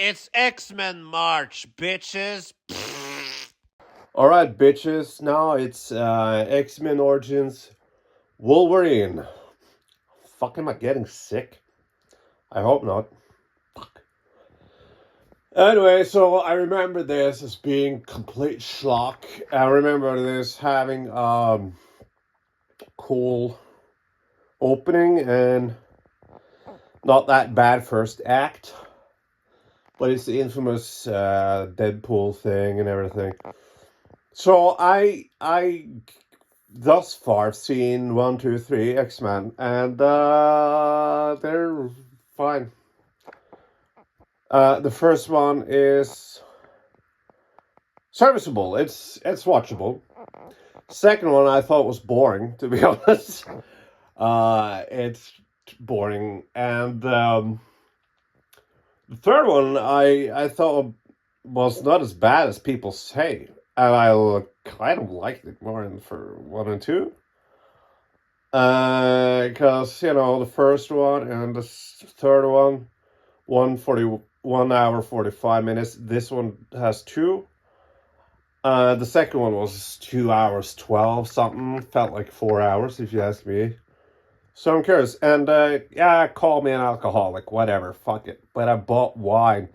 it's X-Men March, bitches. All right, bitches. Now it's X-Men Origins Wolverine. Fuck, am I getting sick? I hope not. Fuck. Anyway, so I remember this as being complete schlock. I remember this having cool opening and not that bad first act. But it's the infamous Deadpool thing and everything. So I thus far seen 1, 2, 3 X-Men, and they're fine. The first one is serviceable. It's watchable. Second one I thought was boring, to be honest. It's boring, and the third one I thought was not as bad as people say, and I kind of liked it more than for 1 and 2. Because the first one and the third one, 1 hour 45 minutes. This one has 2. The second one was 2 hours 12 something. Felt like 4 hours if you ask me. So I'm curious. And yeah, call me an alcoholic, whatever, fuck it. But I bought wine.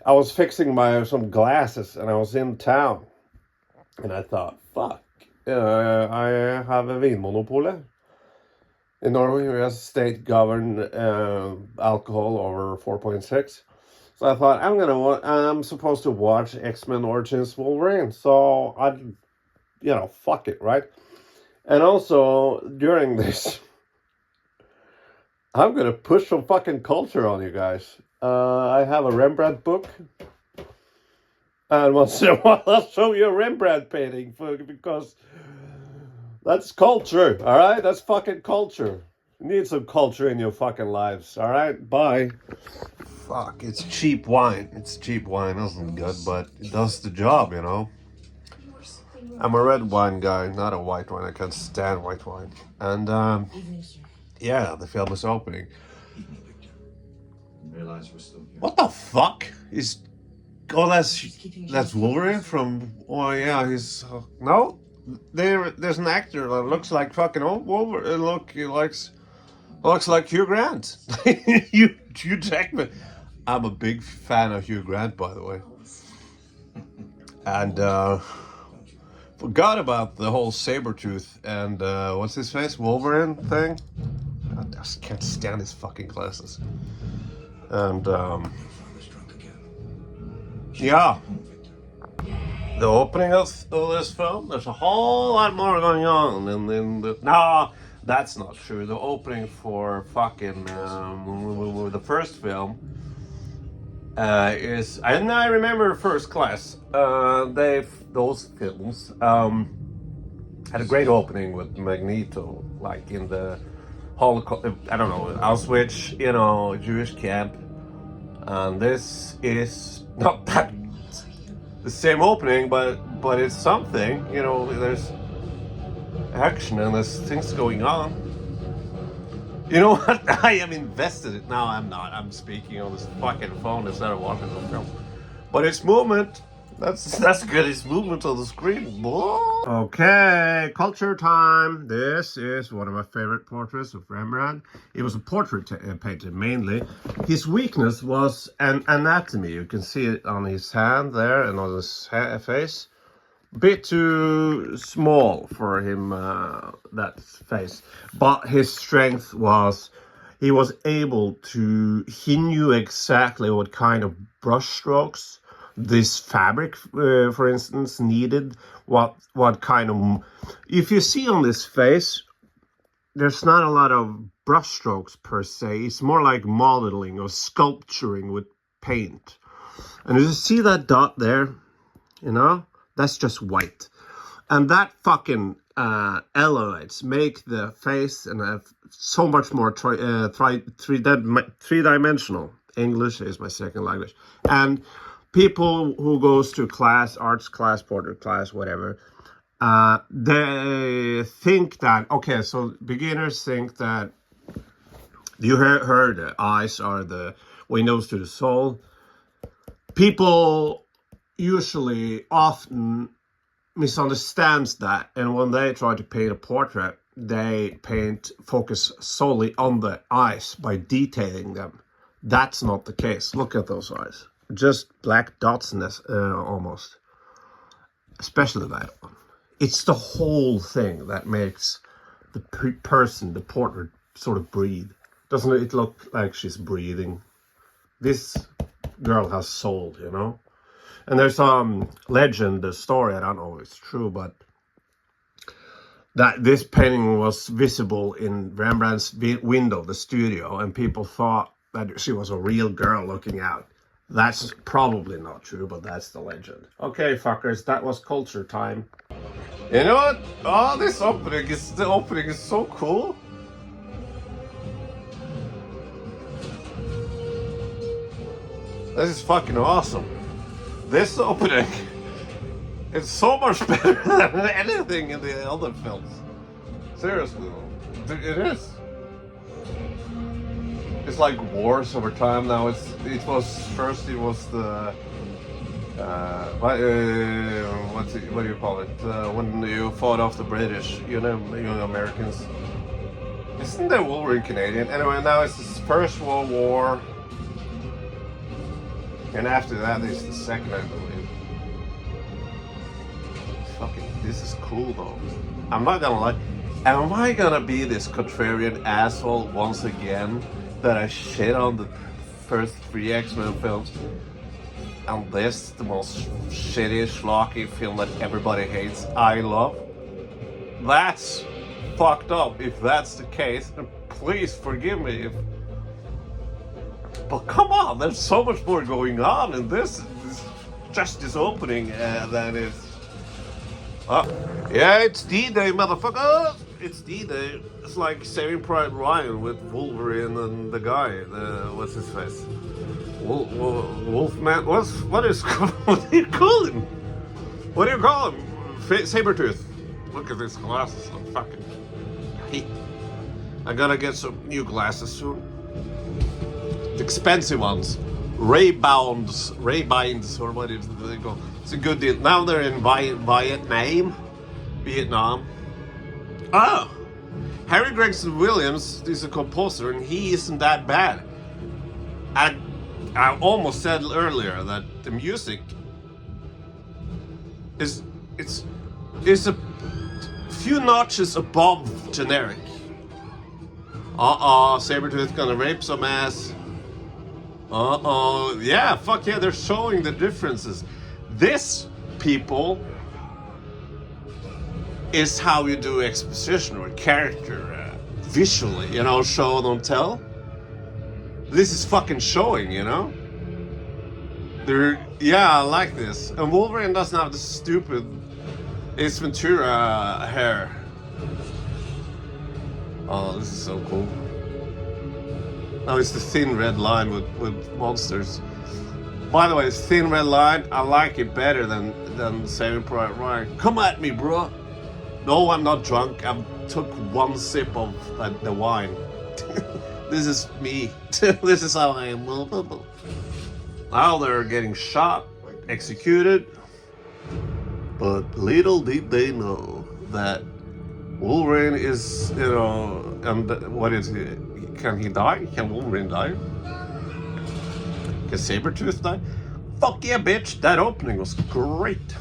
I was fixing some glasses and I was in town. And I thought, fuck, I have a Vinmonopolet. In Norway, we have state-governed alcohol over 4.6. So I thought, I'm supposed to watch X-Men Origins Wolverine. So fuck it, right? And also, during this, I'm gonna push some fucking culture on you guys. I have a Rembrandt book. And once in a while, I'll show you a Rembrandt painting because that's culture, all right? That's fucking culture. You need some culture in your fucking lives, all right? Bye. Fuck, it's cheap wine. It's cheap wine. It isn't good, but it does the job, I'm a red wine guy, not a white wine. I can't stand white wine. And, yeah, the film is opening. What the fuck? That's Wolverine from... Oh, yeah, no? There's an actor that looks like fucking old Wolverine. He looks like Hugh Grant. Hugh Jackman. I'm a big fan of Hugh Grant, by the way. And forgot about the whole Sabretooth and what's his face? Wolverine thing. I just can't stand his fucking glasses. And yeah. The opening of this film, there's a whole lot more going on no, that's not true. The opening for fucking the first film is, and I remember First Class. Those films had a great opening with Magneto, like in the Holocaust, I don't know, Auschwitz, Jewish camp. And this is not that the same opening, but it's something, there's action and there's things going on. You know what? I am invested. No, I'm not. I'm speaking on this fucking phone instead of watching the film. But it's movement. That's good. It's movement on the screen. Whoa. Okay, culture time. This is one of my favorite portraits of Rembrandt. It was a portrait painted mainly. His weakness was an anatomy. You can see it on his hand there and on his face. A bit too small for him, that face. But his strength was, he was able he knew exactly what kind of brush strokes this fabric, for instance, needed. What kind of... If you see on this face, there's not a lot of brush strokes per se. It's more like modeling or sculpturing with paint. And you see that dot there, that's just white. And that fucking elevates, make the face and so much more three-dimensional. English is my second language. And people who goes to class, arts class, portrait class, whatever, they think that, okay, so beginners think that you heard the eyes are the windows to the soul. people usually often misunderstands that, and when they try to paint a portrait, they focus solely on the eyes by detailing them. That's not the case. Look at those eyes, just black dots in this, almost, especially that one. It's the whole thing that makes the person, the portrait, sort of breathe. Doesn't it look like she's breathing? This girl has soul, you know. And there's legend, the story, I don't know if it's true, but that this painting was visible in Rembrandt's window, the studio, and people thought that she was a real girl looking out. That's probably not true, but that's the legend. Okay, fuckers, that was culture time. You know what? Oh, the opening is so cool. This is fucking awesome. This opening is so much better than anything in the other films. Seriously, it is. It's like wars over time now. It was the what do you call it? When you fought off the British, you Americans. Isn't the Wolverine Canadian? Anyway, now it's the First World War. And after that, it's the second, I believe. Fucking, this is cool though. I'm not gonna lie. Am I gonna be this contrarian asshole once again that I shit on the first 3 X-Men films? And this, the most shitty, schlocky film that everybody hates, I love? That's fucked up if that's the case. And please forgive me if... But come on, there's so much more going on in this opening than is... yeah, it's D-Day, motherfucker! It's D-Day. It's like Saving Private Ryan with Wolverine and the guy, what's his face? Wolfman? What do you call him? What do you call him? Sabretooth. Look at these glasses. I'm gonna get some new glasses soon. Expensive ones. Ray-Bins, or what is they call? It's a good deal. Now they're in Vietnam. Oh, Harry Gregson Williams is a composer, and he isn't that bad. I almost said earlier that the music is a few notches above generic. Sabretooth gonna rape some ass. Yeah, fuck yeah, they're showing the differences. This, people, is how you do exposition or character visually, show don't tell. This is fucking showing, Yeah, I like this. And Wolverine doesn't have the stupid Ace Ventura hair. Oh, this is so cool. Now it's the thin red line with monsters. By the way, this thin red line, I like it better than Saving Private Ryan. Come at me, bro. No, I'm not drunk. I took 1 sip of the wine. This is me. This is how I am. Now they're getting shot, executed. But little did they know that Wolverine is, and what is he? Can he die? Can Wolverine die? Can Sabretooth die? Fuck yeah, bitch! That opening was great.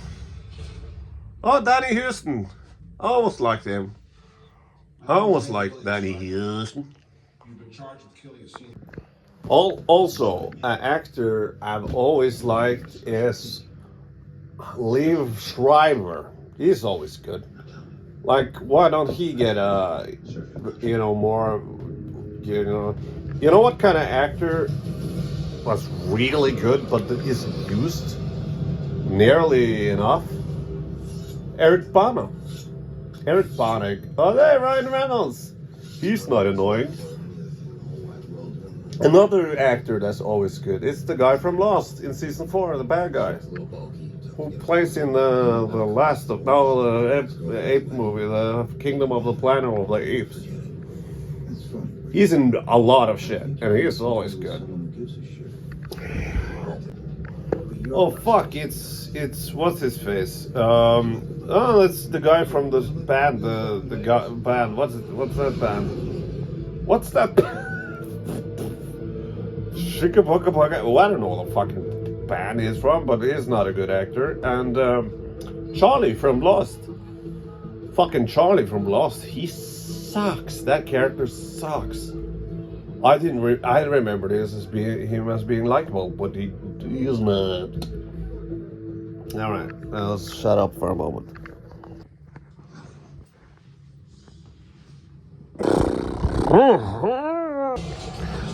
Oh, Danny Houston. I almost liked him. I almost liked Danny Houston. Also, an actor I've always liked is Liev Schreiber. He's always good. Like, why don't he get more, what kind of actor was really good but isn't used nearly enough? Eric Bana. Oh, there, Ryan Reynolds. He's not annoying. Another actor that's always good is the guy from Lost in season 4, the bad guy, who plays in the ape movie, the Kingdom of the Planet of the Apes. He's in a lot of shit, and he's always good. Oh fuck! It's what's his face? Oh, it's the guy from the band. The guy band. What's that band? What's that? Shika Puka Puka. Well, I don't know what the fucking band he's from, but he's not a good actor. And Charlie from Lost. Fucking Charlie from Lost. He sucks. That character sucks. I didn't. I remember this as being him as being likable, but he is not. All right, now let's shut up for a moment.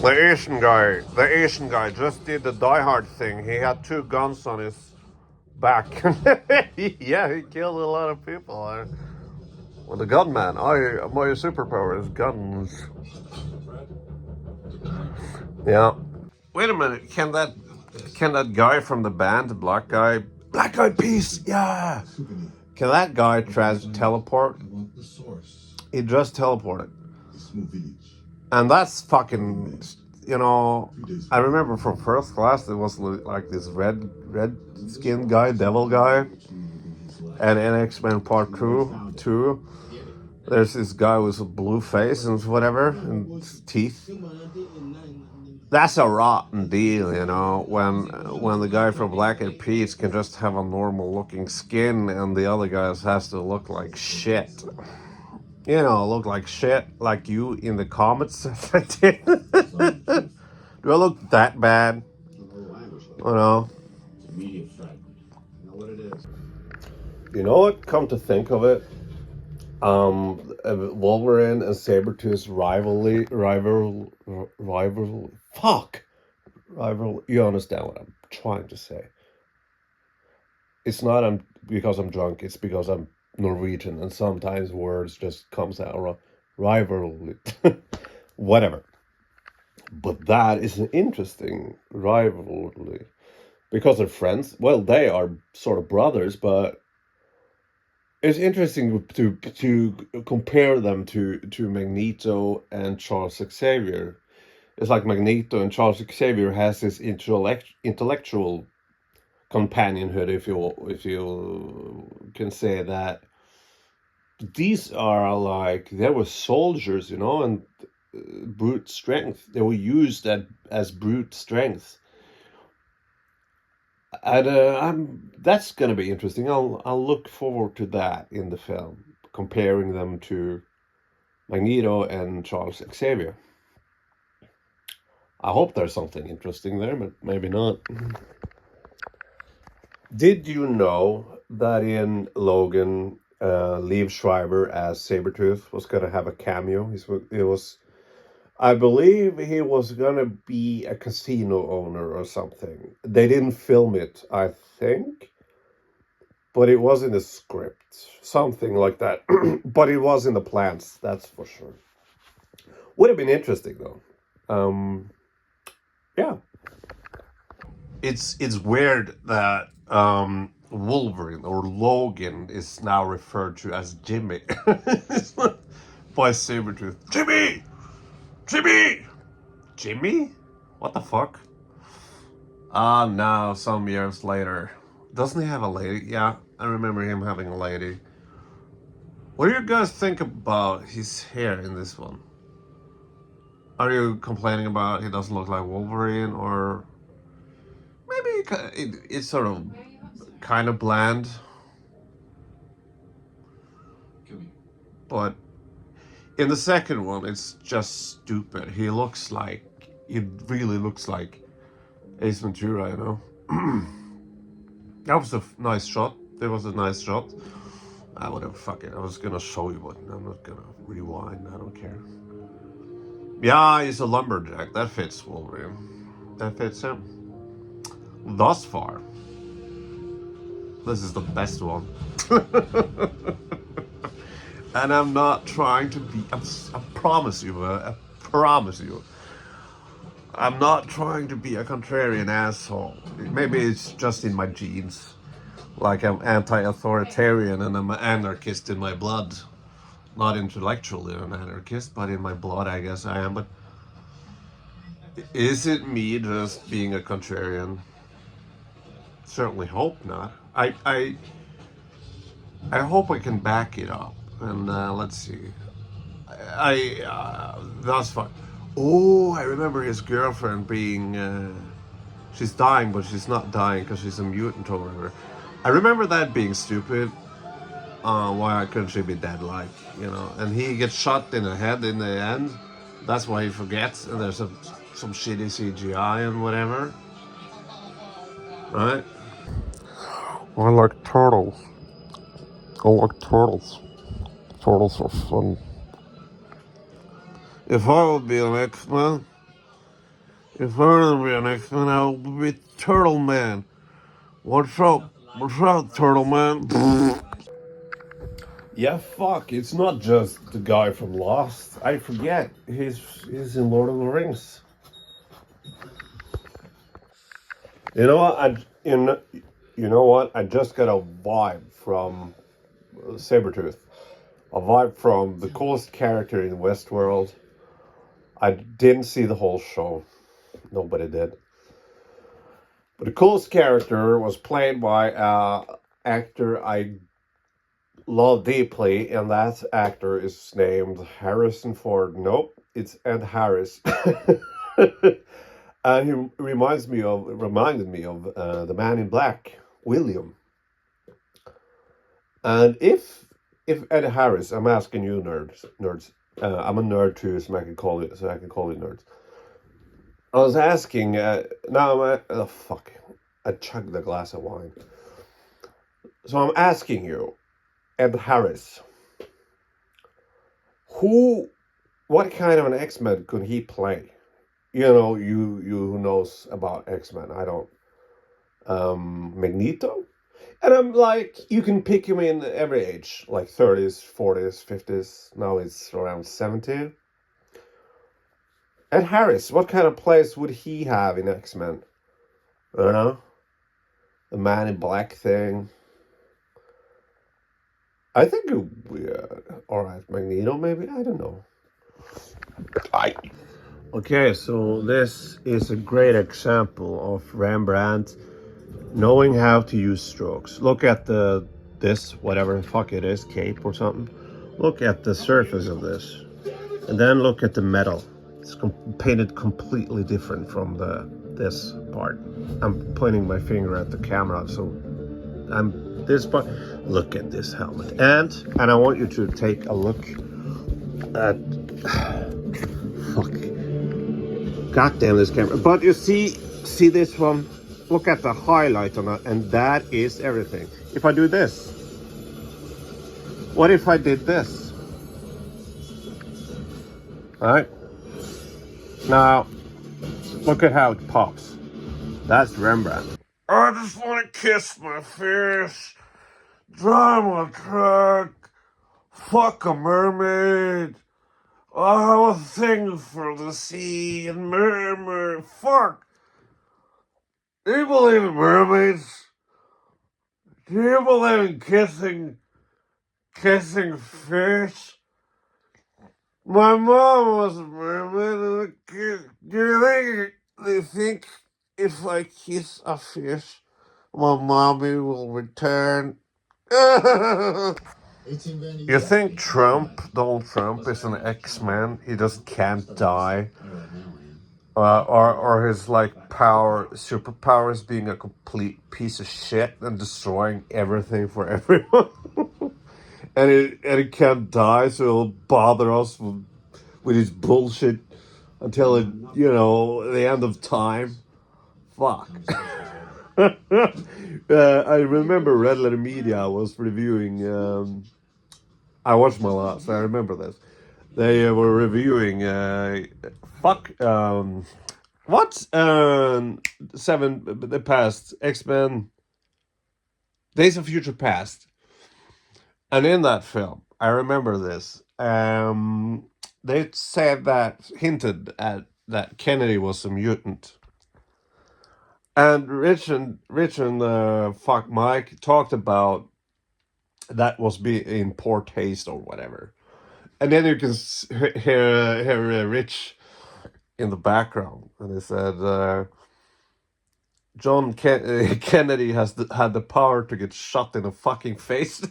The Asian guy just did the Die Hard thing. He had 2 guns on his back. Yeah, he killed a lot of people. Well, the gunman. My superpower is guns. Yeah. Wait a minute. Can that guy from the band, the Black Eyed Peas? Yeah. Can that guy teleport? He just teleported. And that's fucking, I remember from first class there was like this red skinned guy, devil guy, and in X-Men Part 2, there's this guy with a blue face and whatever, and teeth. That's a rotten deal, when the guy from Black Eyed Peas can just have a normal looking skin and the other guys has to look like shit. Look like shit, like you in the comments. Do I look that bad? You know what? Come to think of it, Wolverine and Sabretooth's rival. You understand what I'm trying to say? It's not because I'm drunk. It's because I'm Norwegian, and sometimes words just comes out wrong. Rivalry, whatever. But that is an interesting rivalry because they're friends. Well, they are sort of brothers, but it's interesting to compare them to Magneto and Charles Xavier. It's like Magneto and Charles Xavier has this intellectual companionhood, if you can say that. These are like, they were soldiers, and brute strength. They were used as brute strength. And that's gonna be interesting. I'll look forward to that in the film, comparing them to Magneto and Charles Xavier. I hope there's something interesting there, but maybe not. Did you know that in Logan, Liev Schreiber as Sabretooth was gonna have a cameo? I believe he was gonna be a casino owner or something. They didn't film it, I think, but it was in the script, something like that. But it was in the plans, that's for sure. Would have been interesting though. Yeah. It's weird that Wolverine or Logan is now referred to as Jimmy by Sabretooth. Jimmy? What the fuck? Now, some years later. Doesn't he have a lady? Yeah, I remember him having a lady. What do you guys think about his hair in this one? Are you complaining about he doesn't look like Wolverine, or maybe it's sort of kind of bland? But in the second one, it's just stupid. He really looks like Ace Ventura, That was a nice shot. There was a nice shot. Whatever, fuck it. I was gonna show you, but I'm not gonna rewind. I don't care. Yeah, he's a lumberjack. That fits Wolverine. That fits him. Thus far. This is the best one. And I'm not trying to be, I promise you, I'm not trying to be a contrarian asshole. Maybe it's just in my genes. Like I'm anti-authoritarian and I'm an anarchist in my blood. Not intellectually an anarchist, but in my blood I guess I am. But is it me just being a contrarian? certainly hope not. I hope I can back it up. And let's see. That's fine. Oh, I remember his girlfriend being. She's dying, but she's not dying because she's a mutant or whatever. I remember that being stupid. Why couldn't she be dead? Like, you know, and he gets shot in the head in the end. That's why he forgets, and there's some shitty CGI and whatever, right? I like turtles. I like turtles. Turtles are fun. If I would be an X-Men, if I were to be an X-Men, I would be Turtle Man. What's up? What's up, Turtle Man? Yeah, fuck. It's not just the guy from Lost. I forget. He's in Lord of the Rings. You know what? You know what? I just got a vibe from Sabretooth. A vibe from the coolest character in Westworld. I didn't see the whole show. Nobody did. But the coolest character was played by an actor I love deeply, and that actor is named Harrison Ford. Nope, it's Ed Harris. And he reminded me of the Man in Black, William. And if Ed Harris, I'm asking you nerds. I'm a nerd too, so I can call you nerds. I was asking. Now I'm. Fuck! I chugged the glass of wine. So I'm asking you, Ed Harris. What kind of an X-Men could he play? You know, you who knows about X-Men. I don't. Magneto? And I'm like, you can pick him in every age, like 30s, 40s, 50s. Now it's around 70. Ed Harris, what kind of place would he have in X-Men? I don't know. The Man in Black thing. I think it would be, alright, Magneto maybe? I don't know. Okay, so this is a great example of Rembrandt knowing how to use strokes. Look at this, whatever the fuck it is, cape or something. Look at the surface of this. And then look at the metal. It's painted completely different from this part. I'm pointing my finger at the camera, so this part. Look at this helmet. And I want you to take a look at fuck. God damn this camera. But you see this one? Look at the highlight on it, and that is everything. If I do this, what if I did this? Alright? Now, look at how it pops. That's Rembrandt. I just want to kiss my face, drive my truck, fuck a mermaid. I have a thing for the sea and mermaid. Fuck. Do you believe in mermaids? Do you believe in kissing fish? My mom was a mermaid and a kid. Do you think if I kiss a fish, my mommy will return? You think Donald Trump, is an X-Man? He just can't die. Or his like superpowers being a complete piece of shit and destroying everything for everyone. and it can't die, so it'll bother us with his bullshit until the end of time. Fuck. I remember Red Letter Media was reviewing. I watched my last. I remember this. They were reviewing. What? The past X-Men, Days of Future Past, and in that film, I remember this. They hinted at that Kennedy was a mutant, and Rich and fuck Mike talked about that was in poor taste or whatever, and then you can hear Rich in the background, and he said, Kennedy had the power to get shot in the fucking face.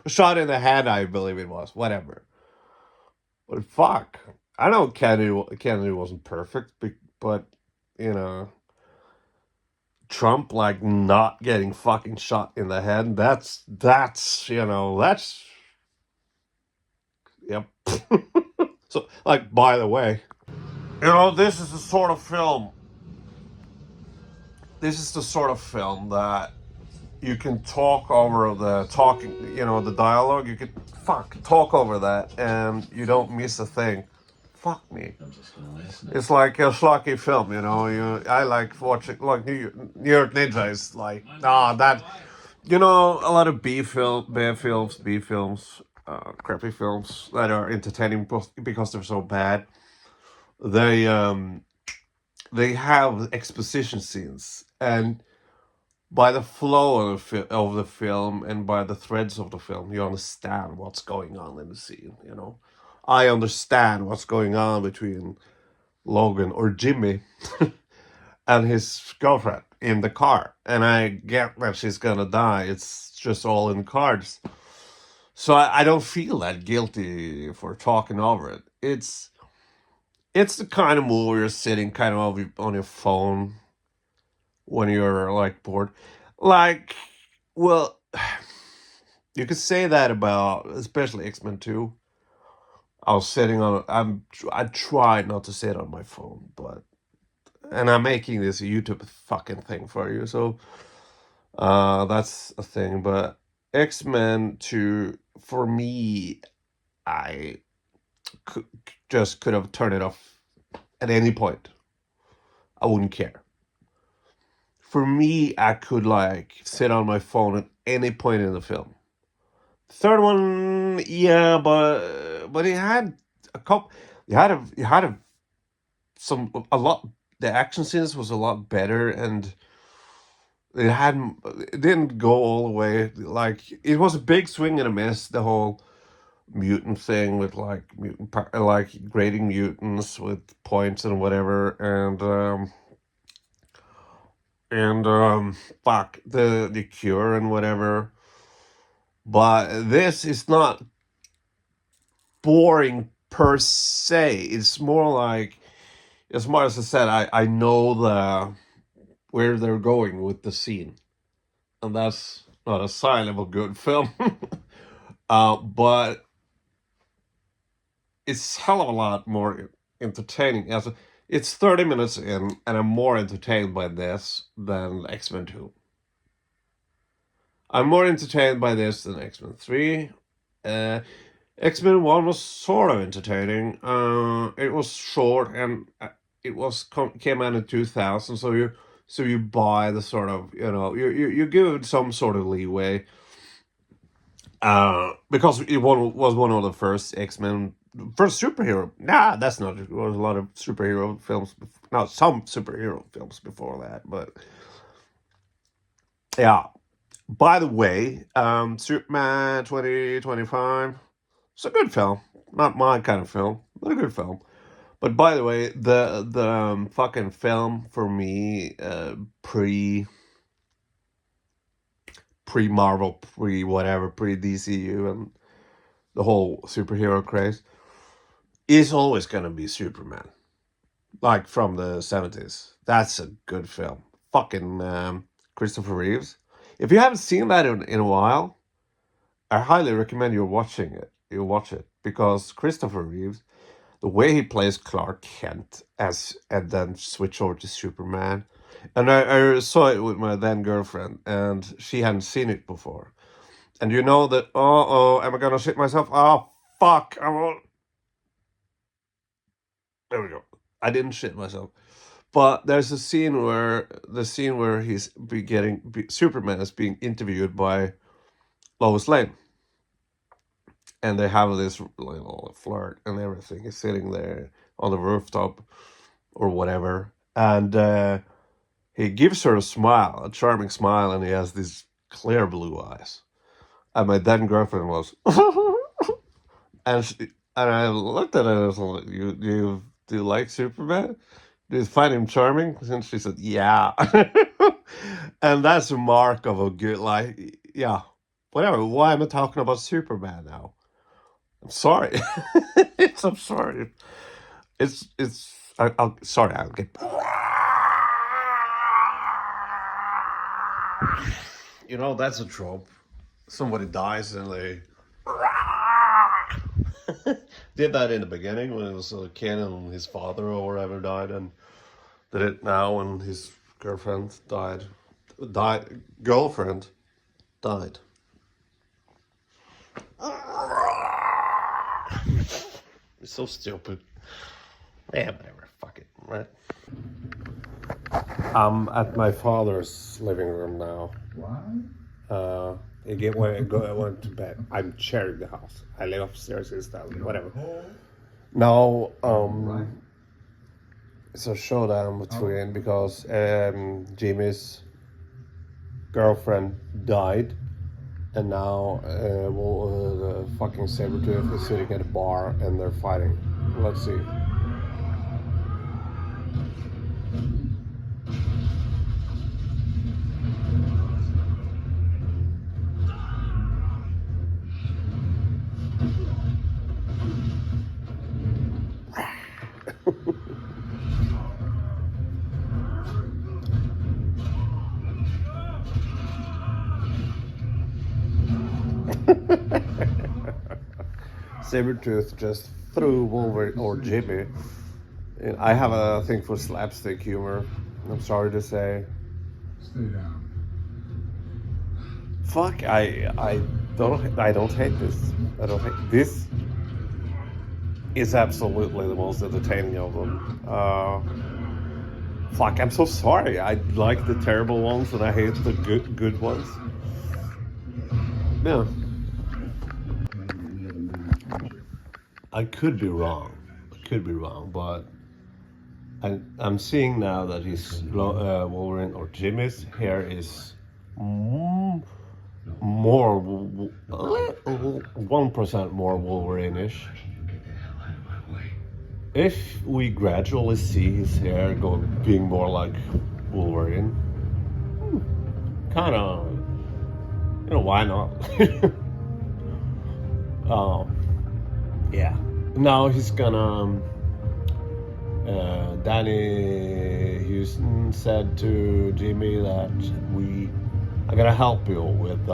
Shot in the head, I believe it was. Whatever. But fuck. I know Kennedy wasn't perfect, but, you know, Trump, like, not getting fucking shot in the head, that's, yep. So, like, by the way, this is the sort of film, that you can talk over the talking, the dialogue. You could talk over that, and you don't miss a thing. Fuck me. I'm just gonna listen. It's like a schlocky film, I like watching, like New York Ninja is like, that, a lot of B films, crappy films that are entertaining because they're so bad. They have exposition scenes, and by the flow of the film and by the threads of the film, you understand what's going on in the scene. I understand what's going on between Logan or Jimmy and his girlfriend in the car, and I get that she's gonna die. It's just all in cards, so I don't feel that guilty for talking over it. It's the kind of movie you're sitting kind of on your phone when you're like bored. Like, well, you could say that about especially X-Men 2. I was sitting on I tried not to sit on my phone, and I'm making this YouTube fucking thing for you, so that's a thing. But X-Men 2, for me, I could have turned it off at any point. I wouldn't care. For me, I could like sit on my phone at any point in the film. Third one, yeah, but it had a couple. It had a lot. The action scenes was a lot better, and it didn't go all the way. Like, it was a big swing and a miss. The whole mutant thing with like like grading mutants with points and whatever, and fuck the cure and whatever. But this is not boring per se. It's more like, as much as I said, I know where they're going with the scene, and that's not a sign of a good film. But it's hell of a lot more entertaining. It's 30 minutes in, and I'm more entertained by this than X-Men 2. I'm more entertained by this than X-Men 3. X-Men 1 was sort of entertaining. It was short, and came out in 2000, so you buy the sort of, you give it some sort of leeway, because it was one of the first X-Men, first superhero. Nah, that's not. There was a lot of superhero films. Not some superhero films before that, but yeah. By the way, Superman 2025. It's a good film. Not my kind of film, but a good film. But by the way, the fucking film for me, pre Marvel, pre whatever, pre DCU, and the whole superhero craze, is always gonna be Superman. Like, from the 70s. That's a good film. Fucking Christopher Reeves. If you haven't seen that in a while, I highly recommend you watching it. You watch it, because Christopher Reeves, the way he plays Clark Kent and then switch over to Superman, and I saw it with my then girlfriend, and she hadn't seen it before, and you know that, am I gonna shit myself? Oh fuck! I won't. There we go. I didn't shit myself, but there's a scene where Superman is being interviewed by Lois Lane, and they have this little flirt and everything. He's sitting there on the rooftop or whatever, and he gives her a smile, a charming smile, and he has these clear blue eyes. And my then girlfriend was, and I looked at her and I was like, "You do you like Superman?" Do you find him charming? And she said, yeah. And that's a mark of a good, like, yeah. Whatever. Why am I talking about Superman now? I'm sorry. I'm sorry. I'll sorry. I'll get. You know, that's a trope. Somebody dies and they did that in the beginning when it was a kid and his father or whatever died, and did it now when his girlfriend died. Girlfriend died. It's so stupid. Yeah, whatever. Fuck it, right? I'm at my father's living room now. What? I went to bed. I'm sharing the house. I live upstairs instead. Whatever. Now, it's a showdown between because Jimmy's girlfriend died, and now the fucking Sabretooth is sitting at a bar and they're fighting. Let's see. Sabretooth just threw Wolverine or Jimmy. I have a thing for slapstick humor. I'm sorry to say. Stay down. Fuck! I don't hate this. I don't hate this. Is absolutely the most entertaining of them. Fuck! I'm so sorry. I like the terrible ones and I hate the good ones. Yeah. I could be wrong. But I'm seeing now that his Wolverine or Jimmy's hair is more 1% more Wolverine-ish. If we gradually see his hair being more like Wolverine, kind of, why not? Yeah. Now he's gonna. Danny Houston said to Jimmy that I gotta help you with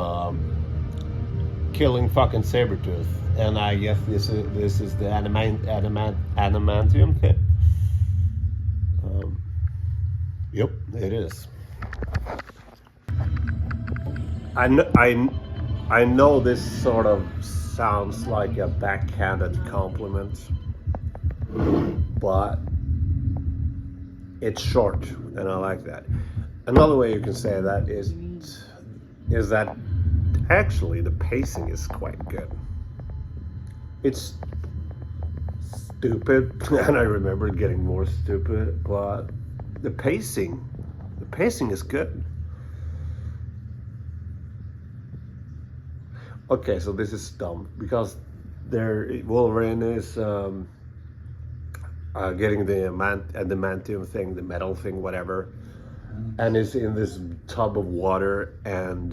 killing fucking Sabretooth, and I guess this is the adamantium thing. Yep, it is. I know this sort of sounds like a backhanded compliment, but it's short, and I like that. Another way you can say that is that actually the pacing is quite good. It's stupid, and I remember getting more stupid, but the pacing is good. Okay, so this is dumb because Wolverine is getting the adamantium thing, the metal thing, whatever, and is in this tub of water, and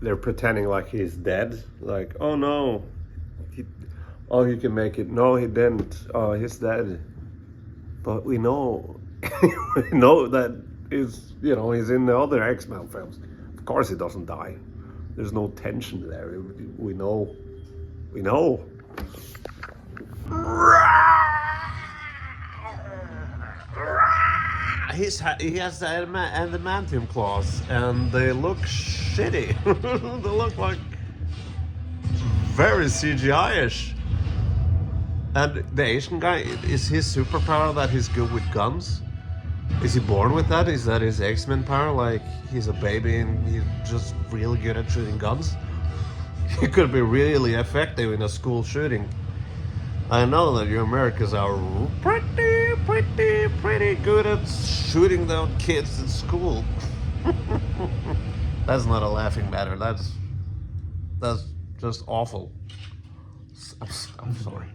they're pretending like he's dead. Like, oh no, he can make it. No, he didn't. Oh, he's dead. But we know, we know that he's in the other X-Men films. Of course, he doesn't die. There's no tension there. We know. He has the adamantium claws, and they look shitty. They look like very CGI-ish. And the Asian guy, is his superpower that he's good with guns? Is he born with that? Is that his X-Men power? Like, he's a baby and he's just really good at shooting guns? He could be really effective in a school shooting. I know that you Americans are pretty good at shooting down kids in school. That's not a laughing matter. That's just awful. I'm sorry.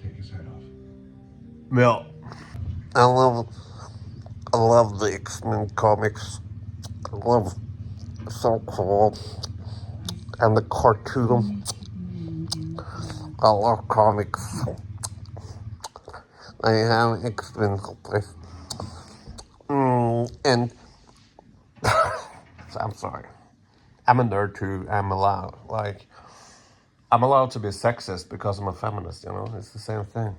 Take his head off. Ja. I love I love the X-Men comics. I love so cool. And the cartoon. I love comics. I have X-Men comics. And I'm sorry. I'm a nerd too. I'm allowed to be sexist because I'm a feminist, you know? It's the same thing.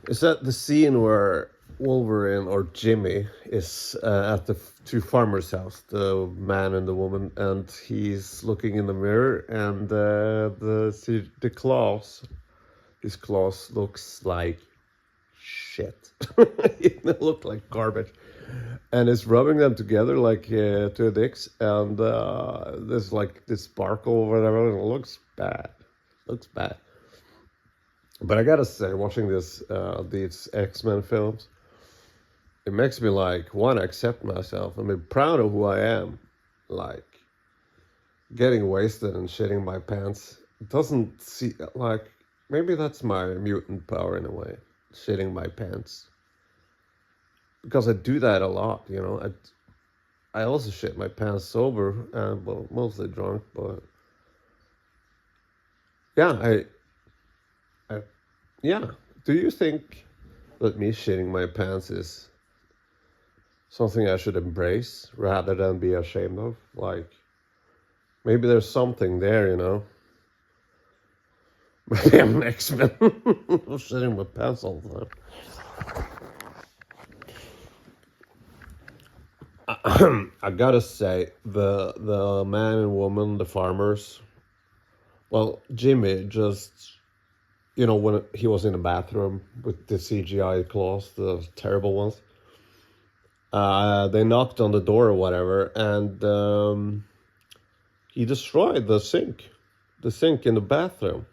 Is that the scene where Wolverine or Jimmy is at the two farmers' house, the man and the woman, and he's looking in the mirror, and the claws, his claws looks like shit. It look like garbage, and it's rubbing them together like two dicks, and there's like this sparkle or whatever, and it looks bad. Looks bad. But I gotta say, watching these X-Men films, it makes me like want to accept myself. I mean, proud of who I am. Like getting wasted and shitting my pants. It doesn't see like maybe that's my mutant power in a way, shitting my pants. Because I do that a lot, you know. I also shit my pants sober, well, mostly drunk, but yeah, I yeah. Do you think that me shitting my pants is something I should embrace rather than be ashamed of? Like, maybe there's something there, you know? Maybe I'm an X-Men. I'm shitting my pants all the time. I gotta say, the man and woman, the farmers, well, Jimmy just, you know, when he was in the bathroom with the CGI claws, the terrible ones, they knocked on the door or whatever, and he destroyed the sink in the bathroom.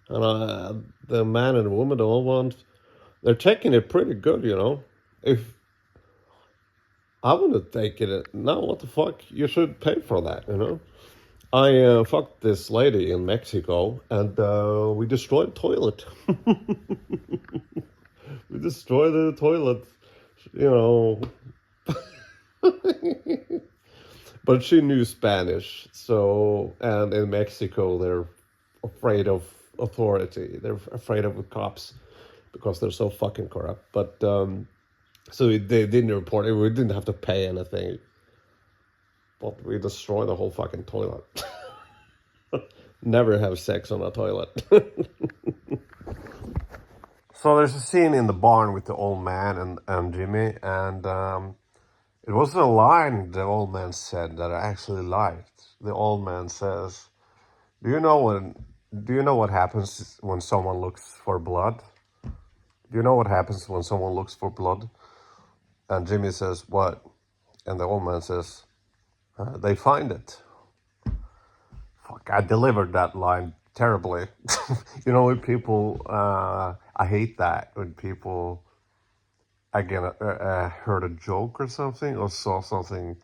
And the man and the woman, the old ones, they're taking it pretty good, you know. If I would have taken it, no, what the fuck? You should pay for that, you know. I fucked this lady in Mexico, and we destroyed the toilet. We destroyed the toilet, you know. But she knew Spanish, so, and in Mexico they're afraid of authority. They're afraid of the cops because they're so fucking corrupt. But so they didn't report it. We didn't have to pay anything, but we destroyed the whole fucking toilet. Never have sex on a toilet. So there's a scene in the barn with the old man and Jimmy, and it wasn't a line the old man said that I actually liked. The old man says, "Do you know what happens when someone looks for blood? Do you know what happens when someone looks for blood?" And Jimmy says, "What?" And the old man says, "They find it." Fuck, I delivered that line terribly. You know, when people, I hate that when people, again, heard a joke or something, or saw something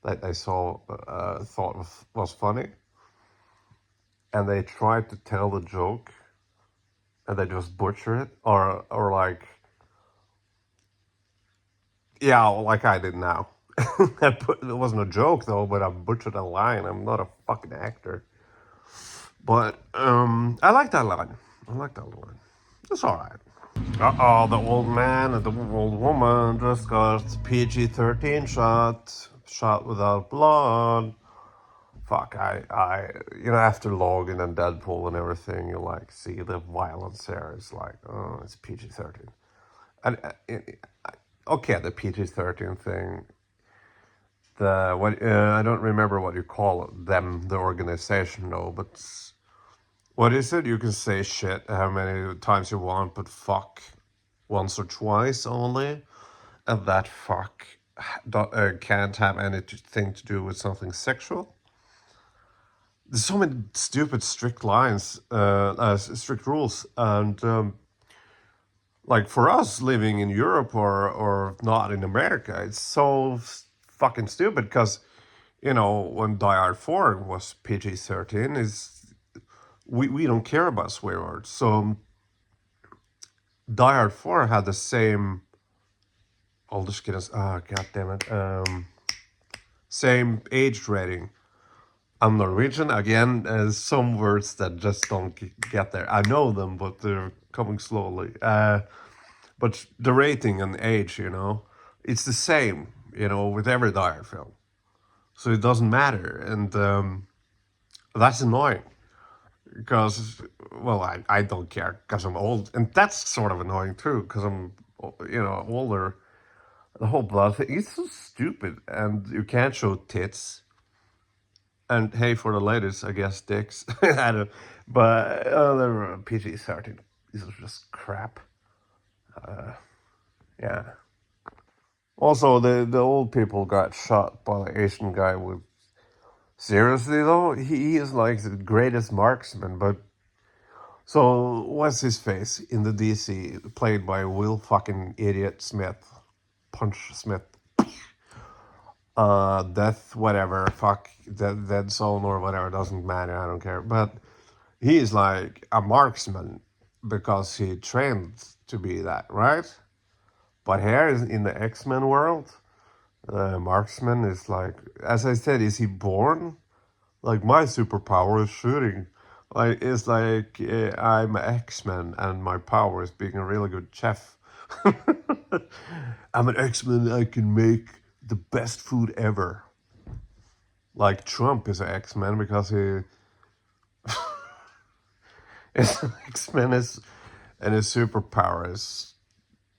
that they thought was funny, and they try to tell the joke, and they just butcher it, or like, yeah, like I did now. It wasn't a joke though, but I butchered a line. I'm not a fucking actor. But I like that line. I like that line. It's all right. Uh-oh, the old man and the old woman just got PG-13 shot without blood. Fuck, you know, after Logan and Deadpool and everything, you like see the violence there. It's like, oh, it's PG-13. And okay, the PG-13 thing. I don't remember what you call them, the organization, though. But what is it? You can say shit how many times you want, but fuck once or twice only, and that fuck can't have anything to do with something sexual. There's so many stupid strict lines, strict rules, and like for us living in Europe or not in America, it's so fucking stupid because you know when Die Hard 4 was PG-13 is we don't care about swear words, so. Die Hard 4 had the same. I'll just get us. Ah, god damn it. Same age rating. I'm Norwegian again. Some words that just don't get there. I know them, but they're coming slowly. But the rating and age, it's the same, with every Die Hard film. So it doesn't matter, and that's annoying. Because, well, I don't care because I'm old, and that's sort of annoying too because I'm, older. The whole blood thing is so stupid, and you can't show tits. And hey, for the ladies, I guess dicks. I don't, but they're PG-13. This is just crap. Yeah. Also, the old people got shot by the Asian guy with. Seriously though, he is like the greatest marksman, but so what's his face in the DC played by Will fucking idiot Smith, Punch Smith, Death whatever, fuck Dead Zone or whatever, doesn't matter, I don't care. But he is like a marksman because he trained to be that, right? But here in the X-Men world, marksman is like, as I said, is he born? Like my superpower is shooting. Like it's like I'm an X-Men and my power is being a really good chef. I'm an X-Men. I can make the best food ever. Like Trump is an X-Men because he is an X-Men is, and his superpower is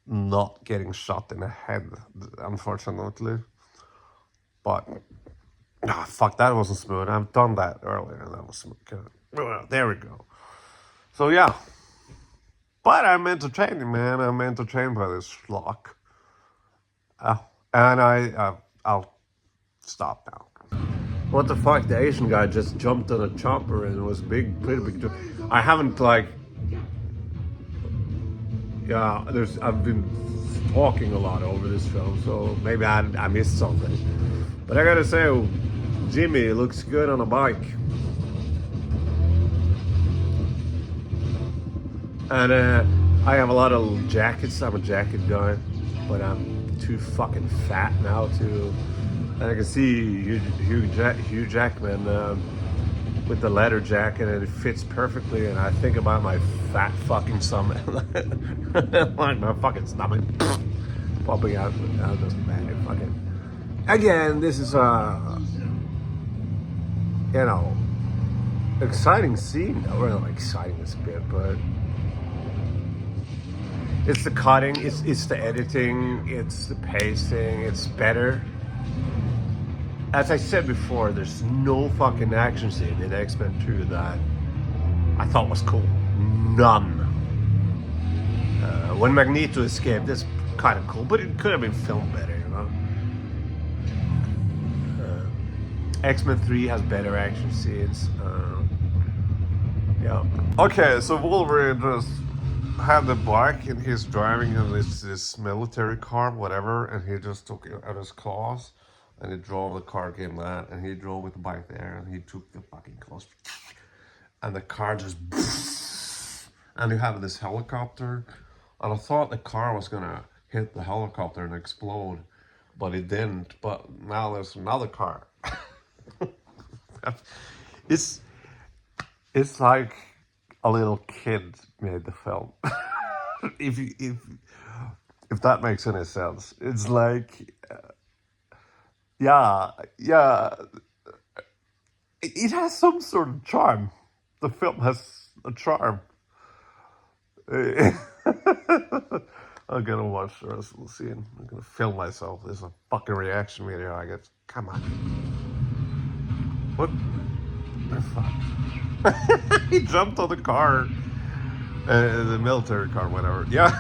not getting shot in the head, unfortunately. But fuck, that wasn't smooth. I've done that earlier, and that was smooth. Well, there we go. So yeah, but I'm entertained, man. I'm entertained by this schlock. And I'll stop now. What the fuck? The Asian guy just jumped on a chopper and it was big, pretty big. I haven't like. Yeah, I've been talking a lot over this film, so maybe I missed something. But I gotta say, Jimmy looks good on a bike. And I have a lot of jackets. I'm a jacket guy, but I'm too fucking fat now to. And I can see Hugh Jackman with the leather jacket, and it fits perfectly. And I think about my fat fucking stomach, like my fucking stomach popping out of the bag. Fucking. Again, this is exciting scene. Well, exciting is a bit, but. It's the cutting, it's the editing, it's the pacing, it's better. As I said before, there's no fucking action scene in X-Men 2 that I thought was cool. None. When Magneto escaped, that's kind of cool, but it could have been filmed better, X-Men 3 has better action scenes. Yeah. Okay, so Wolverine just had the bike and he's driving in this military car, whatever, and he just took it out his claws and he drove the car, came that, and he drove with the bike there and he took the fucking claws and the car just and you have this helicopter, and I thought the car was gonna hit the helicopter and explode, but it didn't. But now there's another car. it's like a little kid made the film. if that makes any sense, it's like yeah, it has some sort of charm. The film has a charm. I'm gonna watch the rest of the scene. I'm gonna film myself. There's a fucking reaction video. I get. Come on. What the fuck? He jumped on the car. The military car, whatever. Yeah.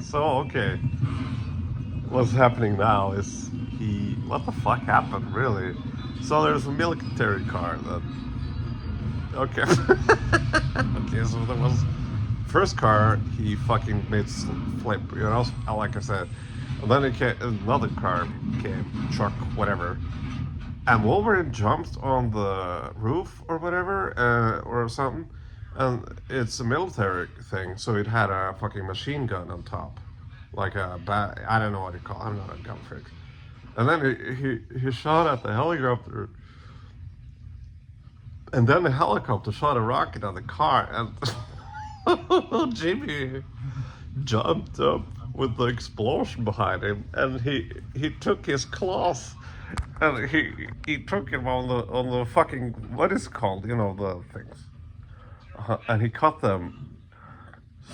So, okay. What's happening now is what the fuck happened, really? So there's a military car that. Okay. Okay, so there was. First car, he fucking made flip, like I said. And then another car came, truck, whatever. And Wolverine jumped on the roof or whatever, or or something, and it's a military thing, so it had a fucking machine gun on top, like I don't know what you call it. I'm not a gun freak. And then he shot at the helicopter, and then the helicopter shot a rocket at the car, and Jimmy jumped up with the explosion behind him, and he took his claws, and he took him on the fucking, what is it called, you know, the things, and he cut them,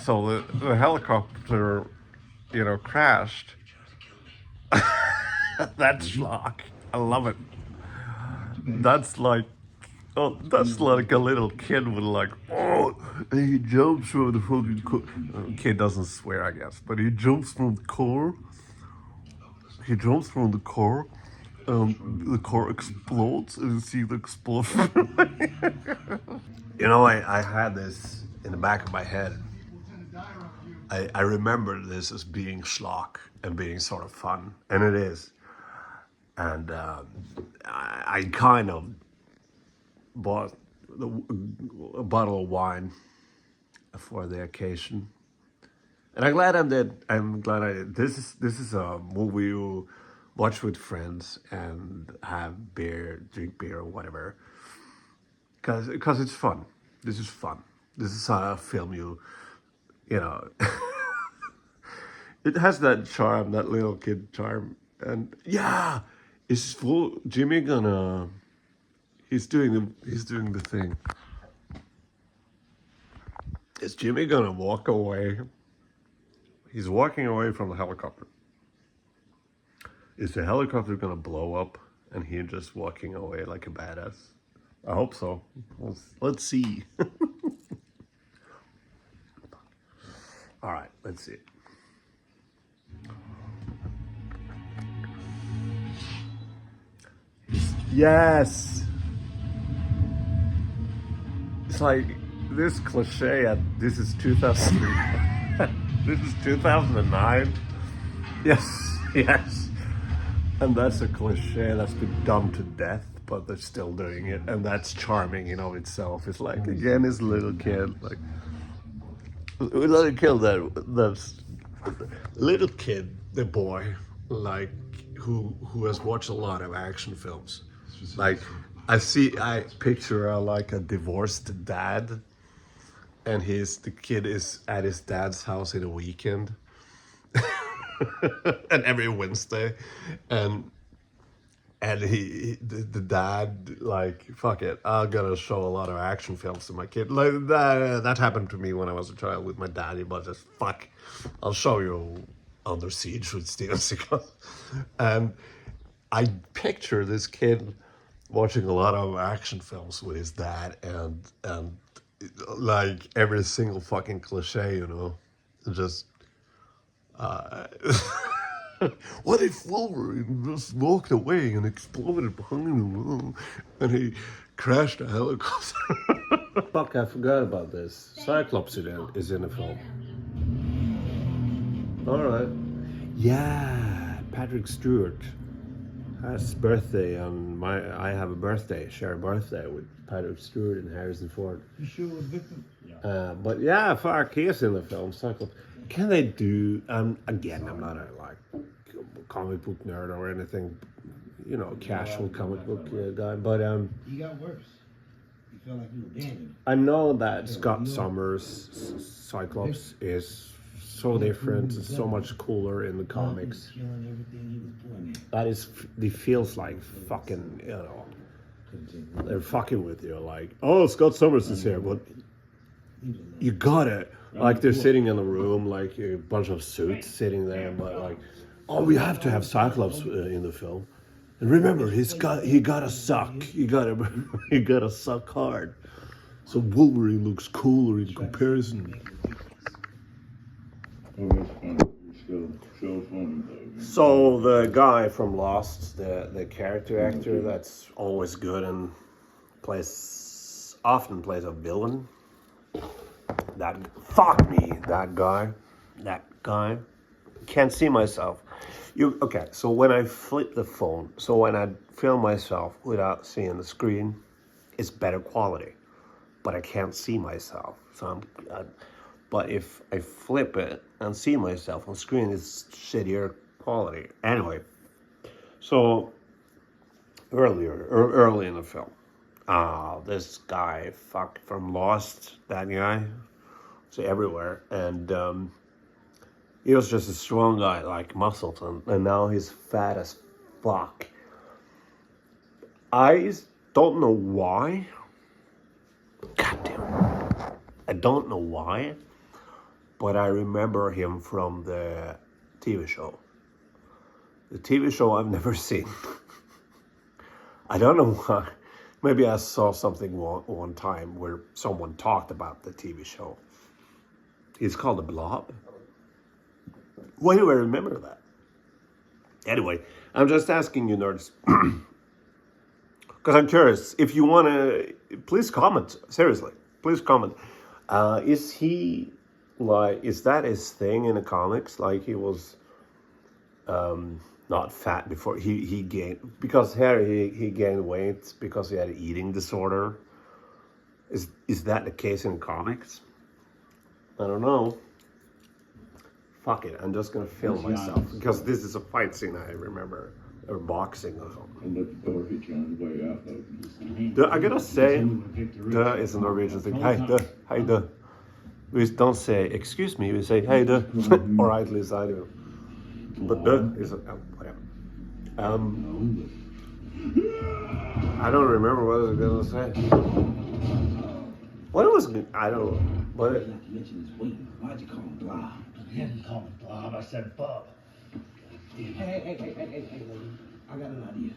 so the helicopter, you know, crashed. That's schlock. I love it. That's like, oh, that's like a little kid with like, oh, and he jumps from the fucking car. Kid doesn't swear, I guess, but he jumps from the car. He jumps from the car. The car explodes, and you see the explosion. You know, I had this in the back of my head. I remember this as being schlock and being sort of fun, and it is. And I kind of bought a bottle of wine for the occasion, and I'm glad I did. I'm glad I did. This is a movie you watch with friends and have beer, drink beer or whatever, because it's fun. This is fun. This is a film you know. It has that charm, that little kid charm, and yeah, is Jimmy gonna? He's doing the thing. Is Jimmy gonna walk away? He's walking away from the helicopter. Is the helicopter gonna blow up and he's just walking away like a badass? I hope so. Let's see. All right, let's see. Yes. It's like this cliche at this is 2000. This is 2009. Yes, yes. And that's a cliche that's been done to death, but they're still doing it, and that's charming in of itself. It's like again, this little kid, like little kid that's little kid, the boy, like who has watched a lot of action films. Like I picture like a divorced dad, and the kid is at his dad's house in a weekend, and every Wednesday, and the dad like, fuck it, I'm gonna show a lot of action films to my kid. Like that happened to me when I was a child with my daddy, but just fuck, I'll show you Under Siege with Steven Seagal, and I picture this kid watching a lot of action films with his dad, and like every single fucking cliche, you know, just what if Wolverine just walked away and exploded behind him, and he crashed a helicopter? Fuck, I forgot about this. Cyclops is in the film. All right. Yeah, Patrick Stewart has birthday on I have a birthday, share a birthday with Patrick Stewart and Harrison Ford. You sure it was Victor? Yeah. But yeah, fuck, he is in the film. Cyclops. Can they do? Again, I'm not a like comic book nerd or anything, you know, casual comic book guy. But You got worse. You felt like you were dancing. I know that Scott Summers' Cyclops is so different, it's so much cooler in the comics. That is, it feels like fucking, you know, they're fucking with you, like, oh, Scott Summers is here, but you got it. Like they're sitting in a room, like a bunch of suits sitting there, but like, oh, we have to have Cyclops in the film. And remember, he got to suck. He got to suck hard. So Wolverine looks cooler in comparison. So the guy from Lost, the character actor that's always good and often plays a villain. That guy. Can't see myself. Okay, so when I flip the phone, so when I film myself without seeing the screen, it's better quality. but I can't see myself. But if I flip it and see myself on screen, it's shittier quality. Anyway, so early in the film, this guy, from Lost, that guy, it's everywhere, and he was just a strong guy, like muscles, and now he's fat as fuck. I don't know why. God damn. I don't know why, but I remember him from the TV show. The TV show I've never seen. I don't know why. Maybe I saw something one time where someone talked about the TV show. It's called The Blob. Why do I remember that? Anyway, I'm just asking you nerds. Because I'm curious. If you want to, please comment. Seriously, please comment. Is that his thing in the comics? Like he was not fat before he gained, because here he gained weight because he had an eating disorder. Is that the case in comics? I don't know. Fuck it, I'm just gonna film myself because this is a fight scene I remember, or boxing or something. I gotta say, duh is a Norwegian thing. Hey, duh, hey, duh. We don't say excuse me, we say hey, duh, or at least I do. But duh is whatever. I don't remember what I was gonna say. What was I don't know. What? Not to mention his weight. Why'd you call him Blob? I didn't call him Blob, I said Bub. Hey, I got an idea.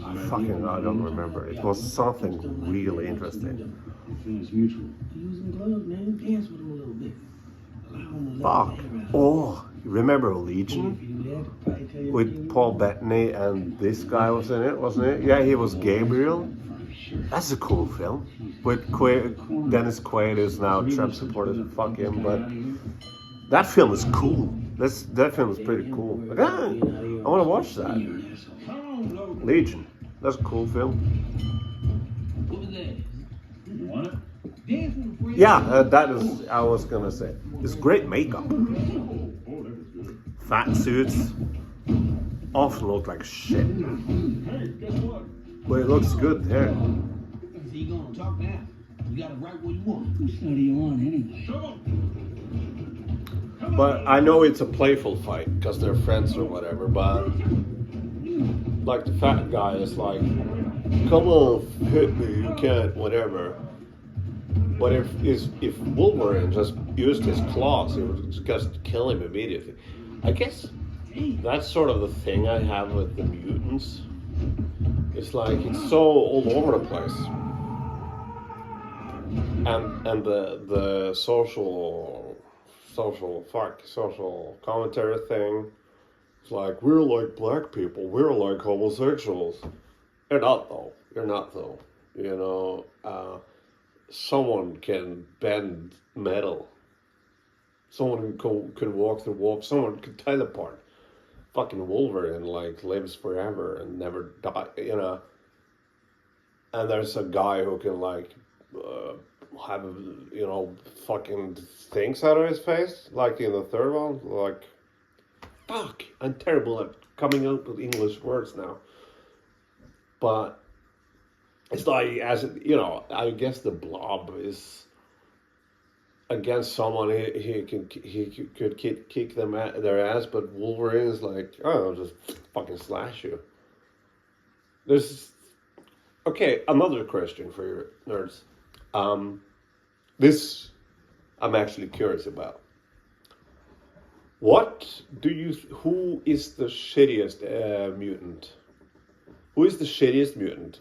I don't remember. It was something really interesting. Feelings mutual. Use them gloves, man. Dance with him a little bit. Allow him to Fuck. Oh, you remember Legion? With Paul Bettany and this guy was in it, wasn't it? Yeah, he was Gabriel. That's a cool film. With Dennis Quaid is now Trump supporter. Fuck him, but that film is cool. That film is pretty cool. Like, I want to watch that. Legion. That's a cool film. Yeah, that is. I was gonna say. It's great makeup. Fat suits often look like shit, but it looks good there. So you gonna talk now? You gotta write what you want. Whose side are you on anyway? But I know it's a playful fight because they're friends or whatever. But like the fat guy is like, "Come on, hit me! You can't, whatever." But if Wolverine just used his claws, it would just kill him immediately. I guess that's sort of the thing I have with the mutants. It's like it's so all over the place, and the social commentary thing. It's like we're like black people, we're like homosexuals. You're not though. You're not though. You know, someone can bend metal. Someone can walk the walk. Someone can teleport. Fucking Wolverine like lives forever and never die, you know. And there's a guy who can like have fucking things out of his face, like in the third one. Like, fuck, I'm terrible at coming up with English words now. But it's like, as you know, I guess the Blob is against someone he could kick them their ass, but Wolverine is like, oh, I'll just fucking slash you. There's okay. Another question for you nerds. This I'm actually curious about. Who is the shittiest mutant? Who is the shittiest mutant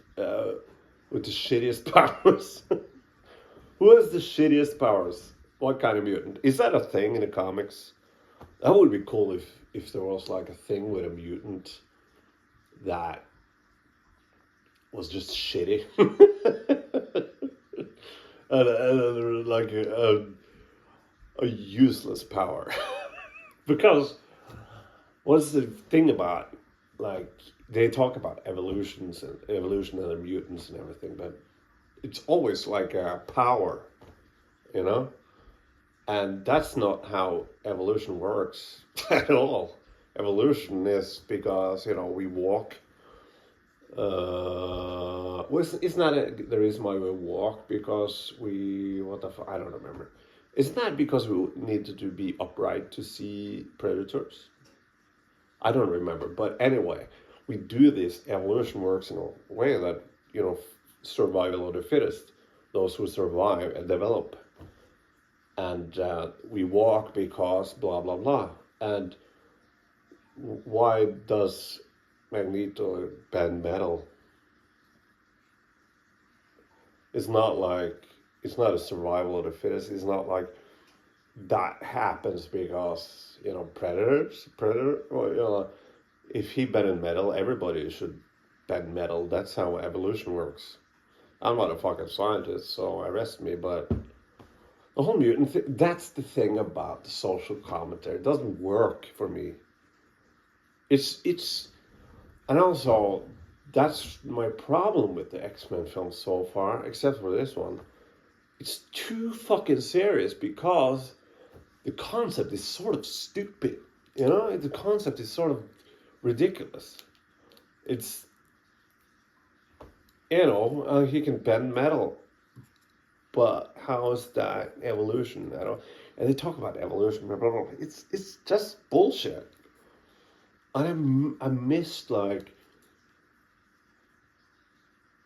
with the shittiest powers? Who has the shittiest powers? What kind of mutant? Is that a thing in the comics? That would be cool if there was like a thing with a mutant that was just shitty. and like a useless power. Because what's the thing about, like, they talk about evolution and the mutants and everything, but it's always like a power, you know? And that's not how evolution works at all. Evolution is because, you know, we walk. Well, it's not the reason why we walk because we, what the fuck, I don't remember. It's not because we needed to be upright to see predators. I don't remember. But anyway, we do this. Evolution works in a way that, you know, survival of the fittest, those who survive and develop. And we walk because blah, blah, blah. And why does Magneto bend metal? It's not like, it's not a survival of the fittest. It's not like that happens because, you know, predator, well, you know, if he bent metal, everybody should bend metal. That's how evolution works. I'm not a fucking scientist, so arrest me, but the whole mutant thing, that's the thing about the social commentary. It doesn't work for me. It's, and also, that's my problem with the X-Men films so far, except for this one. It's too fucking serious because the concept is sort of stupid. You know, the concept is sort of ridiculous. It's, you know, he can bend metal, but how is that evolution? I don't. And they talk about evolution, blah, blah, blah. It's just bullshit. I missed like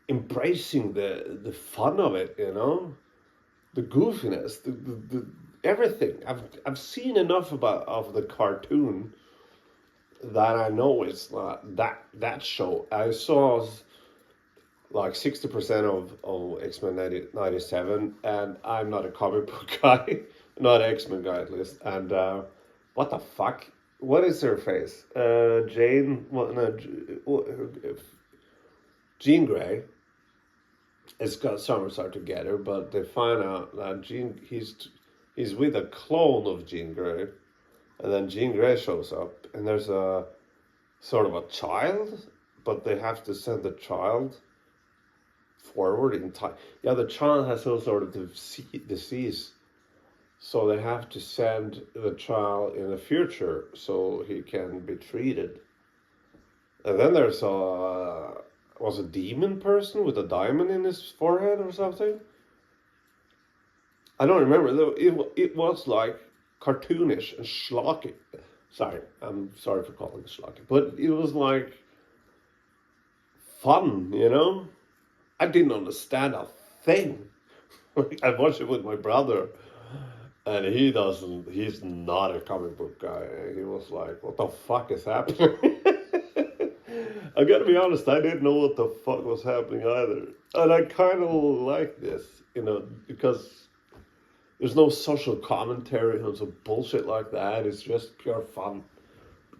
embracing the fun of it, you know, the goofiness, the everything. I've seen enough of the cartoon that I know it's not that show. I saw like 60% of X-Men 97, and I'm not a comic book guy, not an X-Men guy at least. And what the fuck? What is her face? Jane? Well, no, Jean Grey. It's got Summers are together, but they find out that he's with a clone of Jean Grey, and then Jean Grey shows up, and there's a sort of a child, but they have to send the child forward in time. Yeah, the child has some sort of disease, so they have to send the child in the future so he can be treated. And then there's a demon person with a diamond in his forehead or something. I don't remember. It was like cartoonish and schlocky. Sorry, I'm sorry for calling it schlocky, but it was like fun, you know? I didn't understand a thing. I watched it with my brother, and he's not a comic book guy. He was like, what the fuck is happening? I gotta be honest, I didn't know what the fuck was happening either. And I kind of like this, you know, because there's no social commentary on some bullshit like that. It's just pure fun.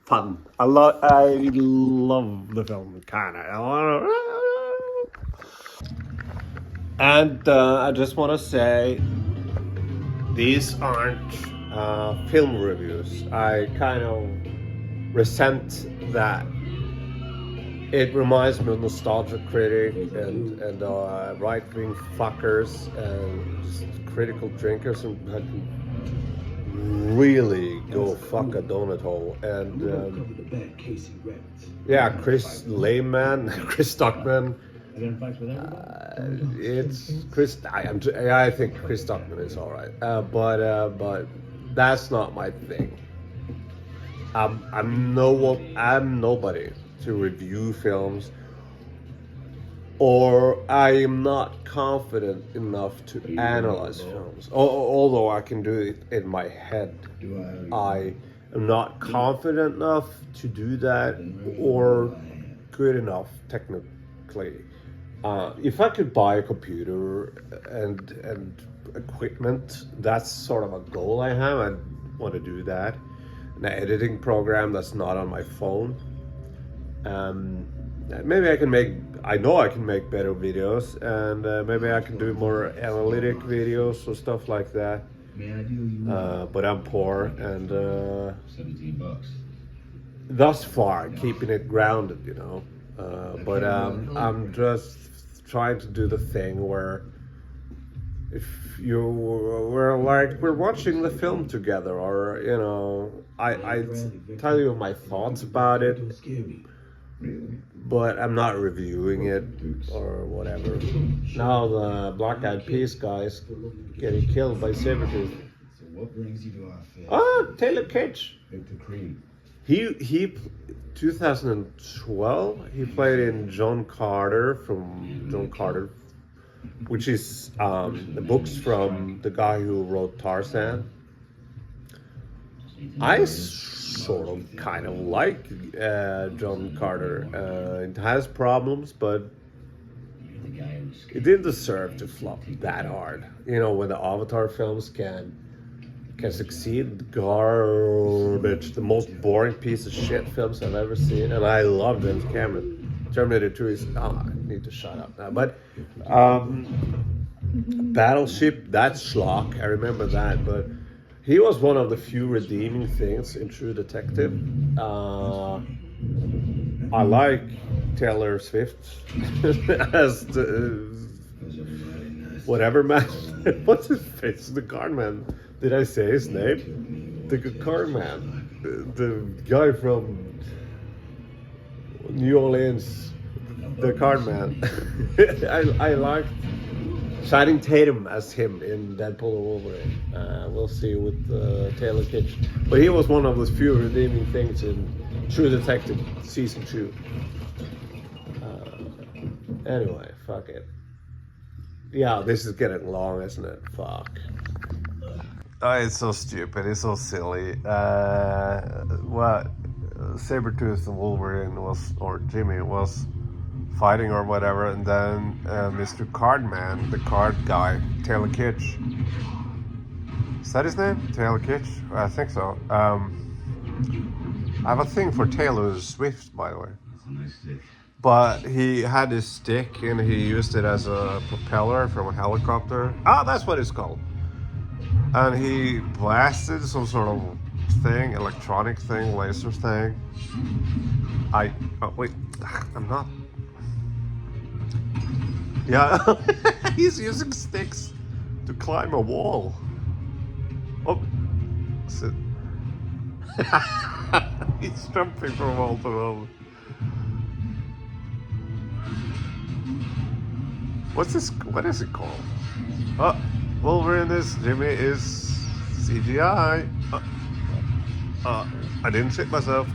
Fun. I love the film, kind of. And I just want to say, these aren't film reviews. I kind of resent that. It reminds me of Nostalgia Critic and right-wing fuckers and just critical drinkers and really go fuck a donut hole. And yeah, Chris Layman, Chris Stockman. It's Chris. I think Chris Stockman is all right, but that's not my thing. I'm nobody to review films, or I am not confident enough to analyze films. Although I can do it in my head, I am not confident enough to do that, or good enough technically. If I could buy a computer and equipment, that's sort of a goal I have. I want to do that. An editing program that's not on my phone. Maybe I can make. I know I can make better videos, and maybe I can do more analytic videos or stuff like that. But I'm poor, and $17. Thus far, keeping it grounded, you know. But I'm just trying to do the thing where if we're watching the film together, or I tell you my thoughts about it, but I'm not reviewing it or whatever. Now the Black Eyed Peas guys getting killed by Sabretooth. So what brings you to our fair? Taylor Kitsch. Victor Creed. He 2012 he played in John Carter, which is the books from the guy who wrote Tarzan. I sort of kind of like John Carter. It has problems, but it didn't deserve to flop that hard. When the Avatar films can succeed, garbage, the most boring piece of shit films I've ever seen, and I love James Cameron. Terminator 2 is, I need to shut up now, but Battleship, that's schlock, I remember that, but he was one of the few redeeming things in True Detective. I like Taylor Swift as the whatever man. What's his face? The card man. Did I say his name? The card man. The guy from New Orleans. The card man. I like Channing Tatum as him in Deadpool and Wolverine. We'll see with Taylor Kitsch. But he was one of the few redeeming things in True Detective Season 2. Anyway, fuck it. Yeah, this is getting long, isn't it? Fuck. Oh, it's so stupid. It's so silly. What Sabretooth and Wolverine or Jimmy was fighting or whatever, and then Mr. Cardman, the card guy, Taylor Kitsch. Is that his name? Taylor Kitsch? I think so. I have a thing for Taylor Swift, by the way. That's a nice stick. But he had his stick and he used it as a propeller from a helicopter. That's what it's called. And he blasted some sort of thing, electronic thing, laser thing. Wait, I'm not. Yeah, he's using sticks to climb a wall. Oh, sit. He's jumping from wall to wall. What's this? What is it called? Wolverine is, Jimmy is CGI. I didn't shit myself.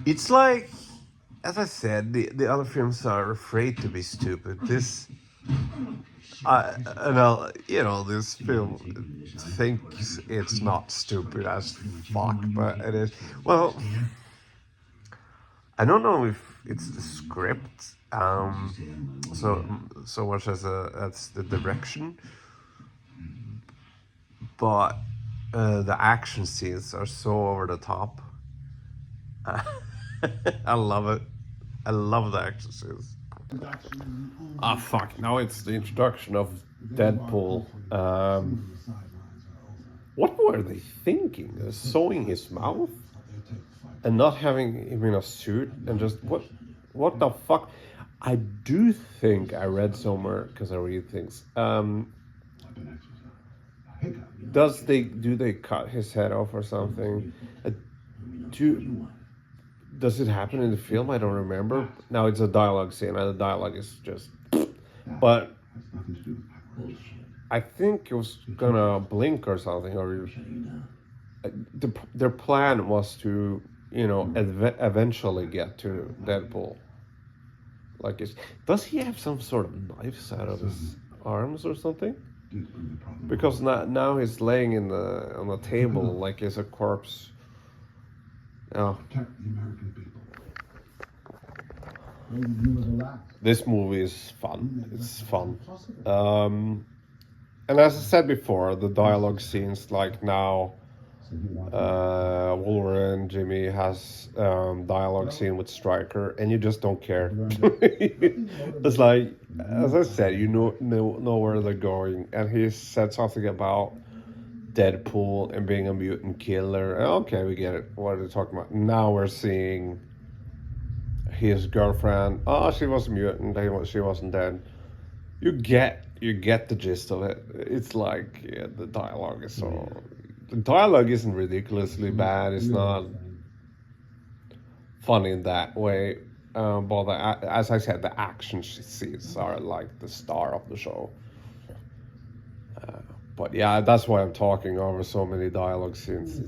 It's like, as I said, the other films are afraid to be stupid. This, this film thinks it's not stupid as fuck, but it is. Well, I don't know if it's the script, so much as the direction, but the action scenes are so over the top. I love it. I love the action scenes. Fuck. Now it's the introduction of Deadpool. What were they thinking? Sewing his mouth? And not having him in a suit? And just, what the fuck? I do think I read somewhere, because I read things. Do they cut his head off or something? Does it happen in the film? I don't remember. Now it's a dialogue scene, and the dialogue is just. But I think it was gonna blink or something, or their plan was to, eventually get to Deadpool. Does he have some sort of knives out of his arms or something? Because now he's laying on the table like he's a corpse. Oh. This movie is fun. It's fun. And as I said before, the dialogue scenes like now Wolverine Jimmy has dialogue scene with Stryker, and you just don't care. It's like, as I said, you know where they're going, and he said something about Deadpool and being a mutant killer. Okay, we get it. What are they talking about? Now we're seeing his girlfriend. Oh, she was a mutant. She wasn't dead. You get the gist of it. It's like, yeah, the dialogue is so. The dialogue isn't ridiculously bad. It's not funny in that way. But as I said, the action scenes are like the star of the show. But yeah, that's why I'm talking over so many dialogue scenes.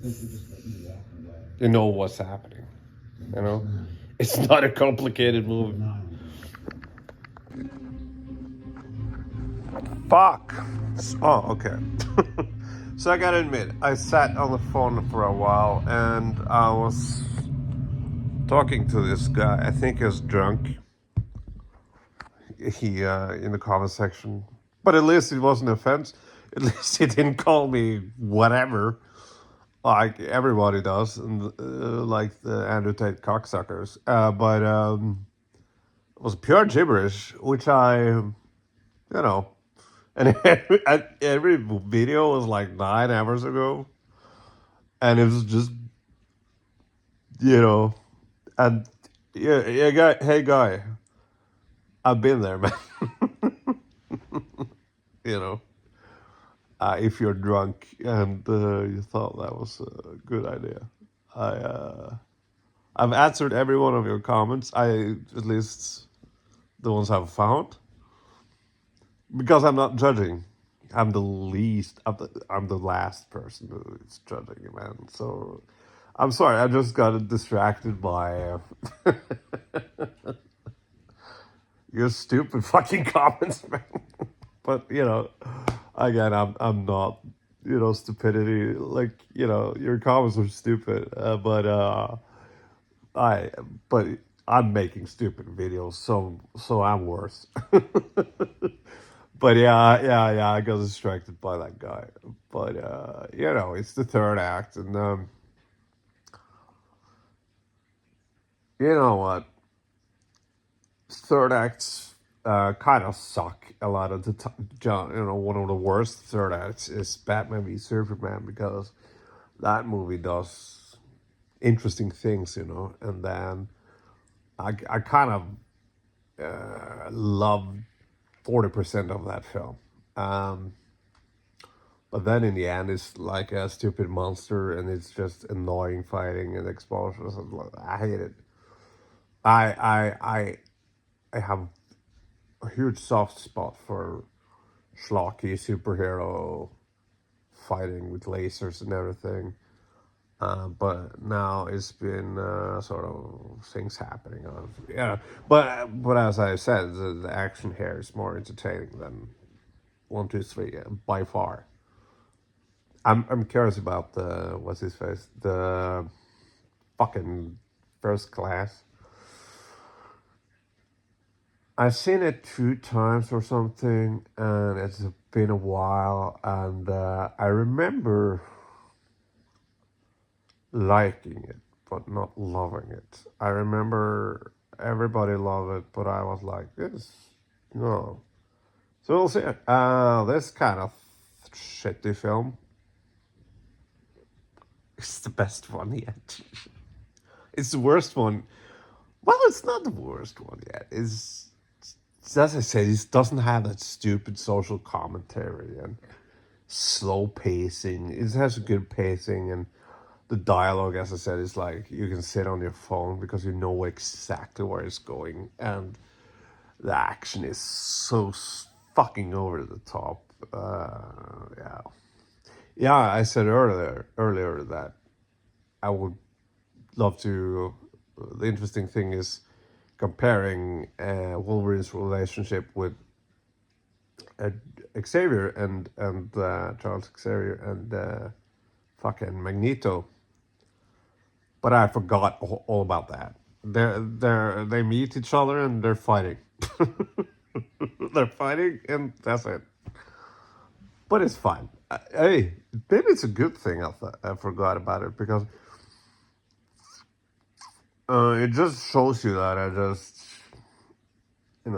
You know what's happening. You know, it's not a complicated movie. Fuck. Oh, okay. So I gotta admit, I sat on the phone for a while and I was talking to this guy. I think he was drunk. He in the comment section, but at least it wasn't offense. At least he didn't call me whatever, like everybody does, and like the Andrew Tate cocksuckers. But it was pure gibberish, which and every video was like 9 hours ago, and it was just, and yeah, guy, hey guy, I've been there, man. you know, if you're drunk and you thought that was a good idea, I've answered every one of your comments. At least the ones I've found, because I'm not judging. I'm the least. I'm the last person who's judging, man. So I'm sorry. I just got distracted by your stupid fucking comments, man. But again, I'm not, stupidity. Like, your comments are stupid. I but I'm making stupid videos, so I'm worse. But yeah, I got distracted by that guy. But it's the third act, and you know what? Third acts kind of suck a lot of the time. One of the worst third acts is Batman v Superman, because that movie does interesting things, and then I kind of love 40% of that film. But then in the end, it's like a stupid monster, and it's just annoying fighting and explosions. I hate it. I have a huge soft spot for schlocky superhero fighting with lasers and everything. But now it's been sort of things happening. But as I said, the action here is more entertaining than 1, 2, 3 by far. I'm curious about the what's his face, the fucking First Class. I've seen it 2 times or something, and it's been a while, and I remember liking it, but not loving it. I remember everybody loved it, but I was like, this, no. So we'll see. This kind of shitty film is the best one yet. It's the worst one. Well, it's not the worst one yet. It's as I said, it doesn't have that stupid social commentary and slow pacing. It has a good pacing, and the dialogue, as I said, is like you can sit on your phone because you know exactly where it's going, and the action is so fucking over the top. Yeah. I said earlier that I would love to. The interesting thing is comparing Wolverine's relationship with Xavier and Charles Xavier and fucking Magneto. But I forgot all about that. They meet each other and they're fighting. They're fighting, and that's it. But it's fine. Hey, maybe it's a good thing I forgot about it because it just shows you that I just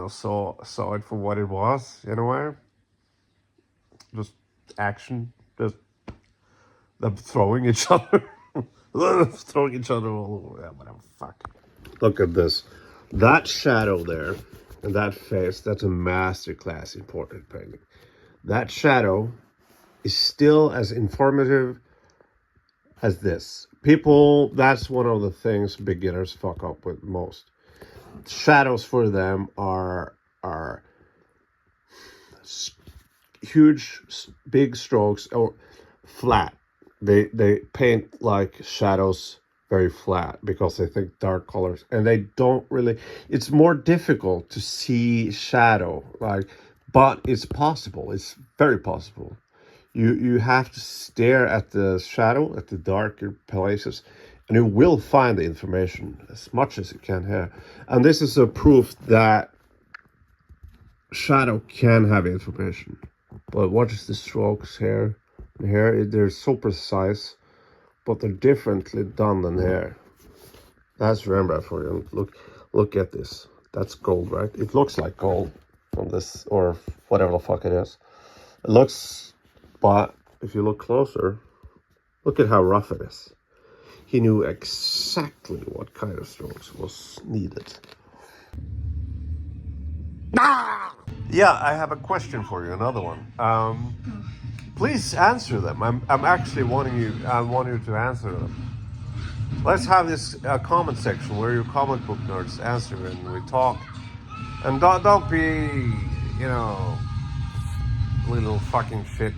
saw it for what it was in a way, just action, just them throwing each other, throwing each other all over. Yeah, whatever. Fuck. Look at this, that shadow there, and that face. That's a masterclass in portrait painting. That shadow is still as informative as this. People, that's one of the things beginners fuck up with most. Shadows for them are huge, big strokes or flat. They paint like shadows very flat because they think dark colors, and they don't really. It's more difficult to see shadow, like, but it's possible. It's very possible. You have to stare at the shadow, at the darker places, and you will find the information as much as you can here. And this is a proof that shadow can have information. But watch the strokes here and here. They're so precise, but they're differently done than here. That's Rembrandt for you. Look at this. That's gold, right? It looks like gold on this, or whatever the fuck it is. It looks, but if you look closer, look at how rough it is. He knew exactly what kind of strokes was needed. Yeah, I have a question for you. Another one. Please answer them. I'm actually wanting you. I want you to answer them. Let's have this comment section where you comic book nerds answer and we talk. And don't be, little fucking shit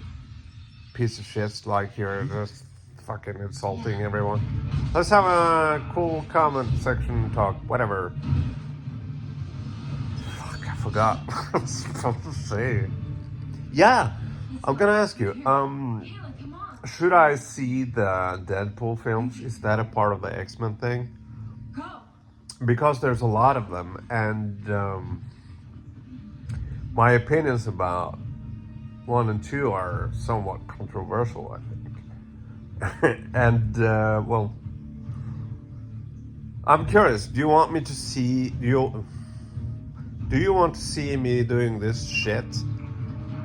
piece of shits like you're just fucking insulting everyone. Let's have a cool comment section talk. Whatever. Fuck, I forgot what I was supposed to say. Yeah, I'm gonna ask you. Should I see the Deadpool films? Is that a part of the X-Men thing? Because there's a lot of them, and my opinions about 1 and 2 are somewhat controversial, I think. And well, I'm curious. Do you want me to see Do you want to see me doing this shit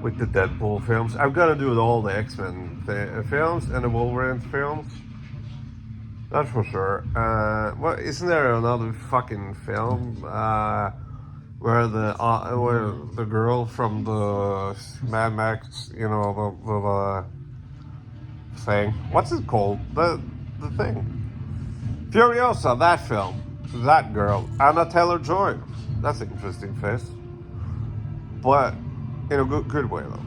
with the Deadpool films? I'm gonna do all the X-Men films and the Wolverine films. That's for sure. Well, isn't there another fucking film where the girl from the Mad Max, the thing? What's it called? The thing. Furiosa, that film, that girl, Anna Taylor-Joy. That's an interesting face, but in a good way though.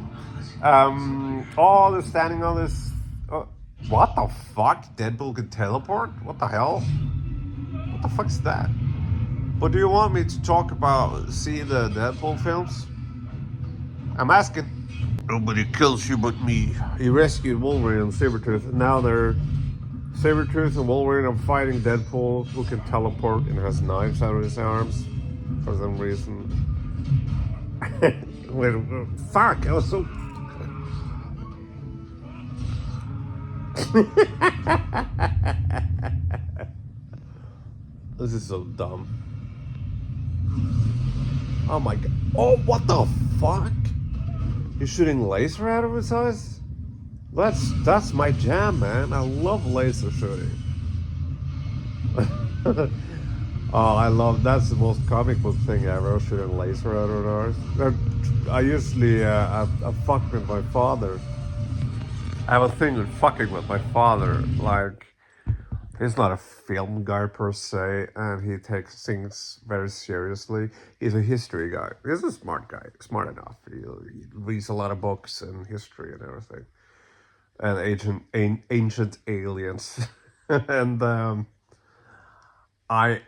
Oh, they're standing on this. What the fuck? Deadpool can teleport? What the hell? What the fuck's that? But do you want me to talk about see the Deadpool films? I'm asking. Nobody kills you but me. He rescued Wolverine and Sabretooth, and now they're Sabretooth and Wolverine are fighting Deadpool, who can teleport and has knives out of his arms for some reason. Wait, fuck! I was so. This is so dumb. Oh my god! Oh, what the fuck? He's shooting laser out of his eyes? That's my jam, man. I love laser shooting. Oh, I love that's the most comic book thing ever. Shooting laser out of ours. I usually I fuck with my father. I have a thing with fucking with my father. Like, he's not a film guy per se, and he takes things very seriously. He's a history guy. He's a smart guy, smart enough. He reads a lot of books and history and everything, and ancient aliens. And I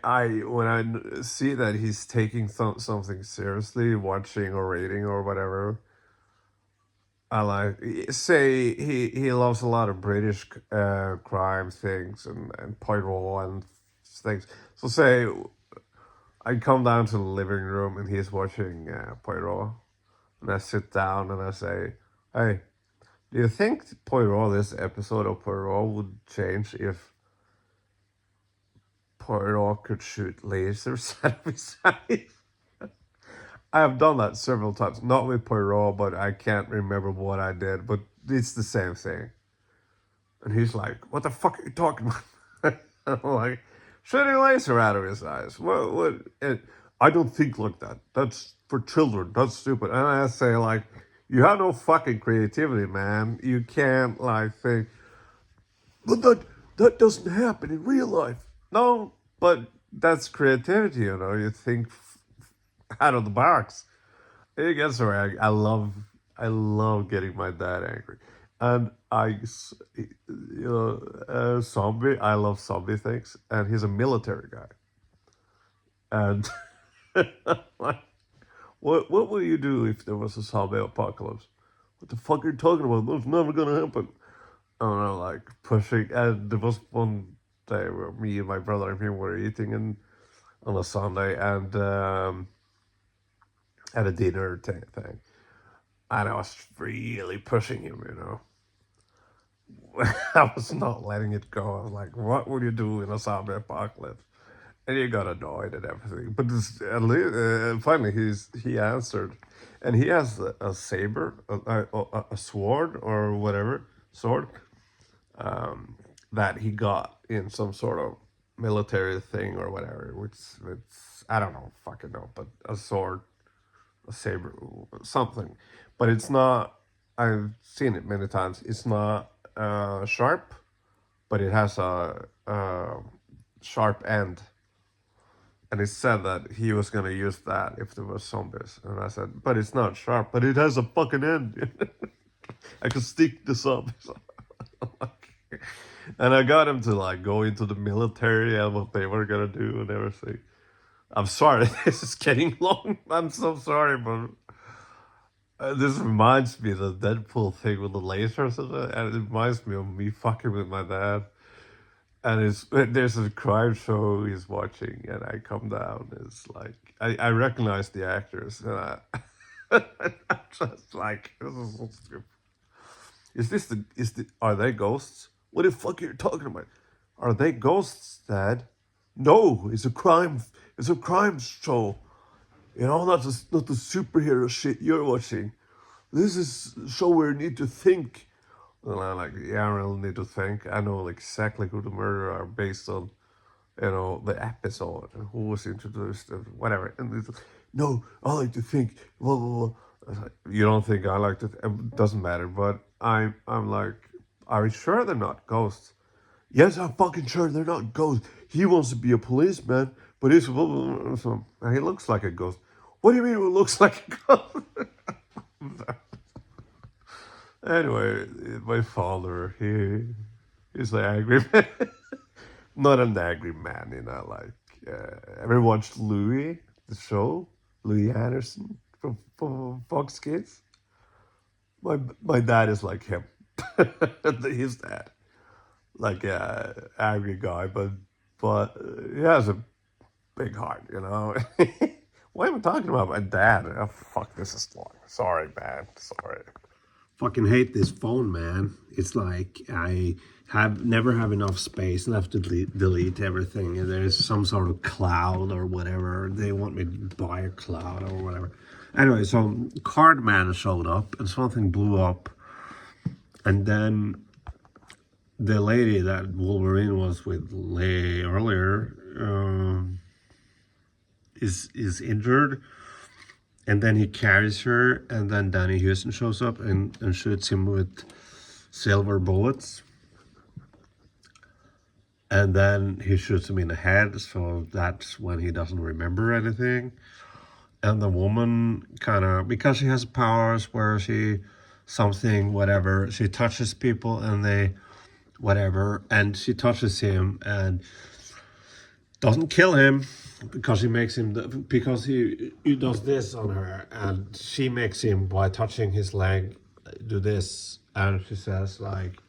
when I see that he's taking something seriously, watching or reading or whatever, I like say he loves a lot of British crime things and Poirot and things. So say I come down to the living room and he's watching Poirot, and I sit down and I say, "Hey, Do you think Poirot, this episode of Poirot, would change if Poirot could shoot lasers out of his eyes? I have done that several times, not with Poirot, but I can't remember what I did, but it's the same thing. And he's like, "What the fuck are you talking about?" I'm like, "Shooting a laser out of his eyes. What? And I don't think like that. That's for children. That's stupid." And I say, like, you have no fucking creativity, man. You can't, like, think, but that doesn't happen in real life. No, but that's creativity, you know. You think out of the box. It gets her angry. I love getting my dad angry, and zombie. I love zombie things, and he's a military guy, and like, what will you do if there was a zombie apocalypse? What the fuck are you talking about? That's never gonna happen. I don't know, like pushing. And there was one day where me and my brother and him were eating on a Sunday, and at a dinner thing. And I was really pushing him, you know. I was not letting it go. I was like, what would you do in a zombie apocalypse? And he got annoyed and everything. But finally, he answered. And he has a saber, a sword, or whatever, sword, that he got in some sort of military thing or whatever. Which, it's, I don't know, fucking know, but a sword, a saber, something. But it's not, I've seen it many times. It's not sharp, but it has a sharp end. And it said that he was gonna use that if there was zombies. And I said, but it's not sharp, but it has a fucking end. I can stick the zombies. And I got him to like go into the military and what they were gonna do and everything. I'm sorry, this is getting long. I'm so sorry, but this reminds me of the Deadpool thing with the lasers, and it reminds me of me fucking with my dad. And there's a crime show he's watching, and I come down. It's like I recognize the actors, and I'm just like, this is so stupid. Are they ghosts? What the fuck are you talking about? Are they ghosts, Dad? No, it's a crime. It's a crime show. You know, not the superhero shit you're watching. This is a show where you need to think. And I'm like, yeah, I really need to think. I know exactly who the murderer are based on, you know, the episode and who was introduced and whatever. And it's like, no, I like to think. Blah blah blah. I was like, you don't think I like to? It doesn't matter. But I'm like, are you sure they're not ghosts? Yes, I'm fucking sure they're not ghosts. He wants to be a policeman, but he's blah, blah, blah, so he looks like a ghost. What do you mean it looks like a ghost? Anyway, my father, he's an angry man. Not an angry man, you know, like, ever watched Louis, the show? Louis Anderson from Fox Kids? My dad is like him. His dad. Like, angry guy, but he has a big heart, you know? Why am I talking about my dad? Oh, fuck, this is long. Sorry, man. Sorry. Fucking hate this phone, man. It's like I never have enough space and have to delete everything. And there's some sort of cloud or whatever. They want me to buy a cloud or whatever. Anyway, so Cardman showed up and something blew up. And then the lady that Wolverine was with earlier is injured. And then he carries her, and then Danny Houston shows up and shoots him with silver bullets. And then he shoots him in the head, so that's when he doesn't remember anything. And the woman kind of, because she has powers where she touches people and they, whatever, and she touches him and doesn't kill him. Because he does this on her, and she makes him, by touching his leg, do this, and she says, like,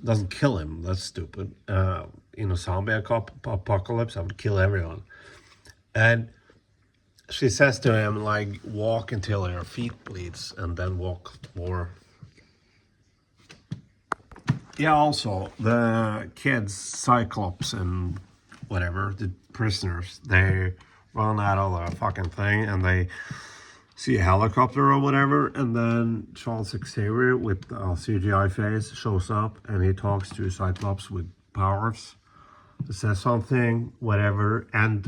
doesn't kill him. That's stupid. In a zombie apocalypse, I would kill everyone. And she says to him, like, walk until your feet bleeds, and then walk more. Yeah, also, the kids, Cyclops and whatever, the prisoners, they run out of the fucking thing and they see a helicopter or whatever, and then Charles Xavier with a CGI face shows up and he talks to Cyclops with powers. He says something, whatever, and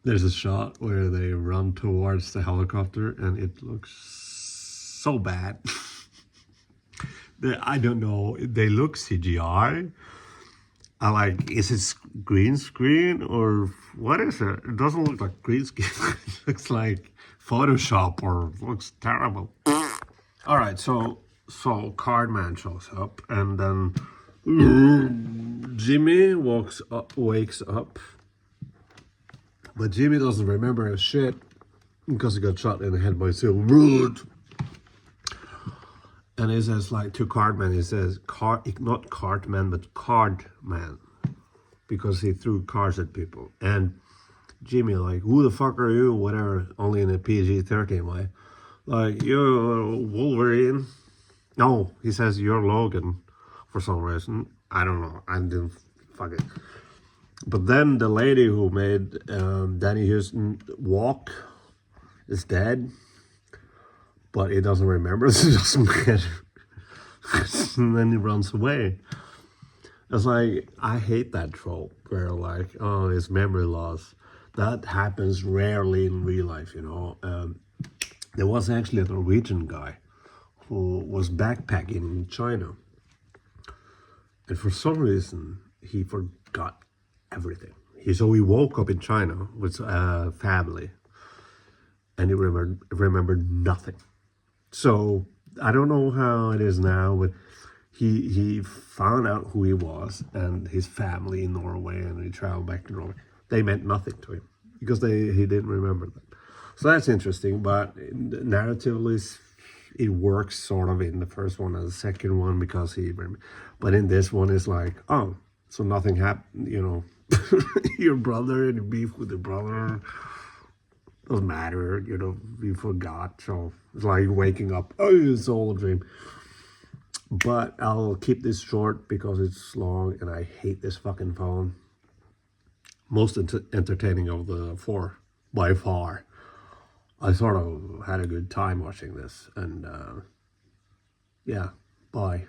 there's a shot where they run towards the helicopter and it looks so bad. I don't know, they look CGI. I like, is it green screen or what is it? It doesn't look like green screen. It looks like Photoshop or looks terrible. All right, so Cardman shows up and then Jimmy wakes up, but Jimmy doesn't remember his shit because he got shot in the head by Silver. And he says, like, to Cardman, he says, not Cartman, but Cardman, because he threw cards at people. And Jimmy, like, who the fuck are you? Whatever, only in a PG-13 way. Like, you're Wolverine. No, he says, you're Logan, for some reason. I don't know, I didn't, fuck it. But then the lady who made Danny Houston walk is dead. But he doesn't remember, so it doesn't matter. And then he runs away. It's like, I hate that trope where like, oh, his memory loss. That happens rarely in real life, you know. There was actually a Norwegian guy who was backpacking in China. And for some reason, he forgot everything. So he woke up in China with a family. And he remembered nothing. So I don't know how it is now, but he found out who he was and his family in Norway, and he traveled back to Norway. They meant nothing to him because he didn't remember them. So that's interesting, but narratively it works sort of in the first one and the second one because but in this one it's like, oh, so nothing happened, you know, your brother and the beef with the brother. Doesn't matter, you know, we forgot. So it's like waking up, oh, it's all a dream. But I'll keep this short because it's long and I hate this fucking phone. Most entertaining of the four, by far. I sort of had a good time watching this. And yeah, bye.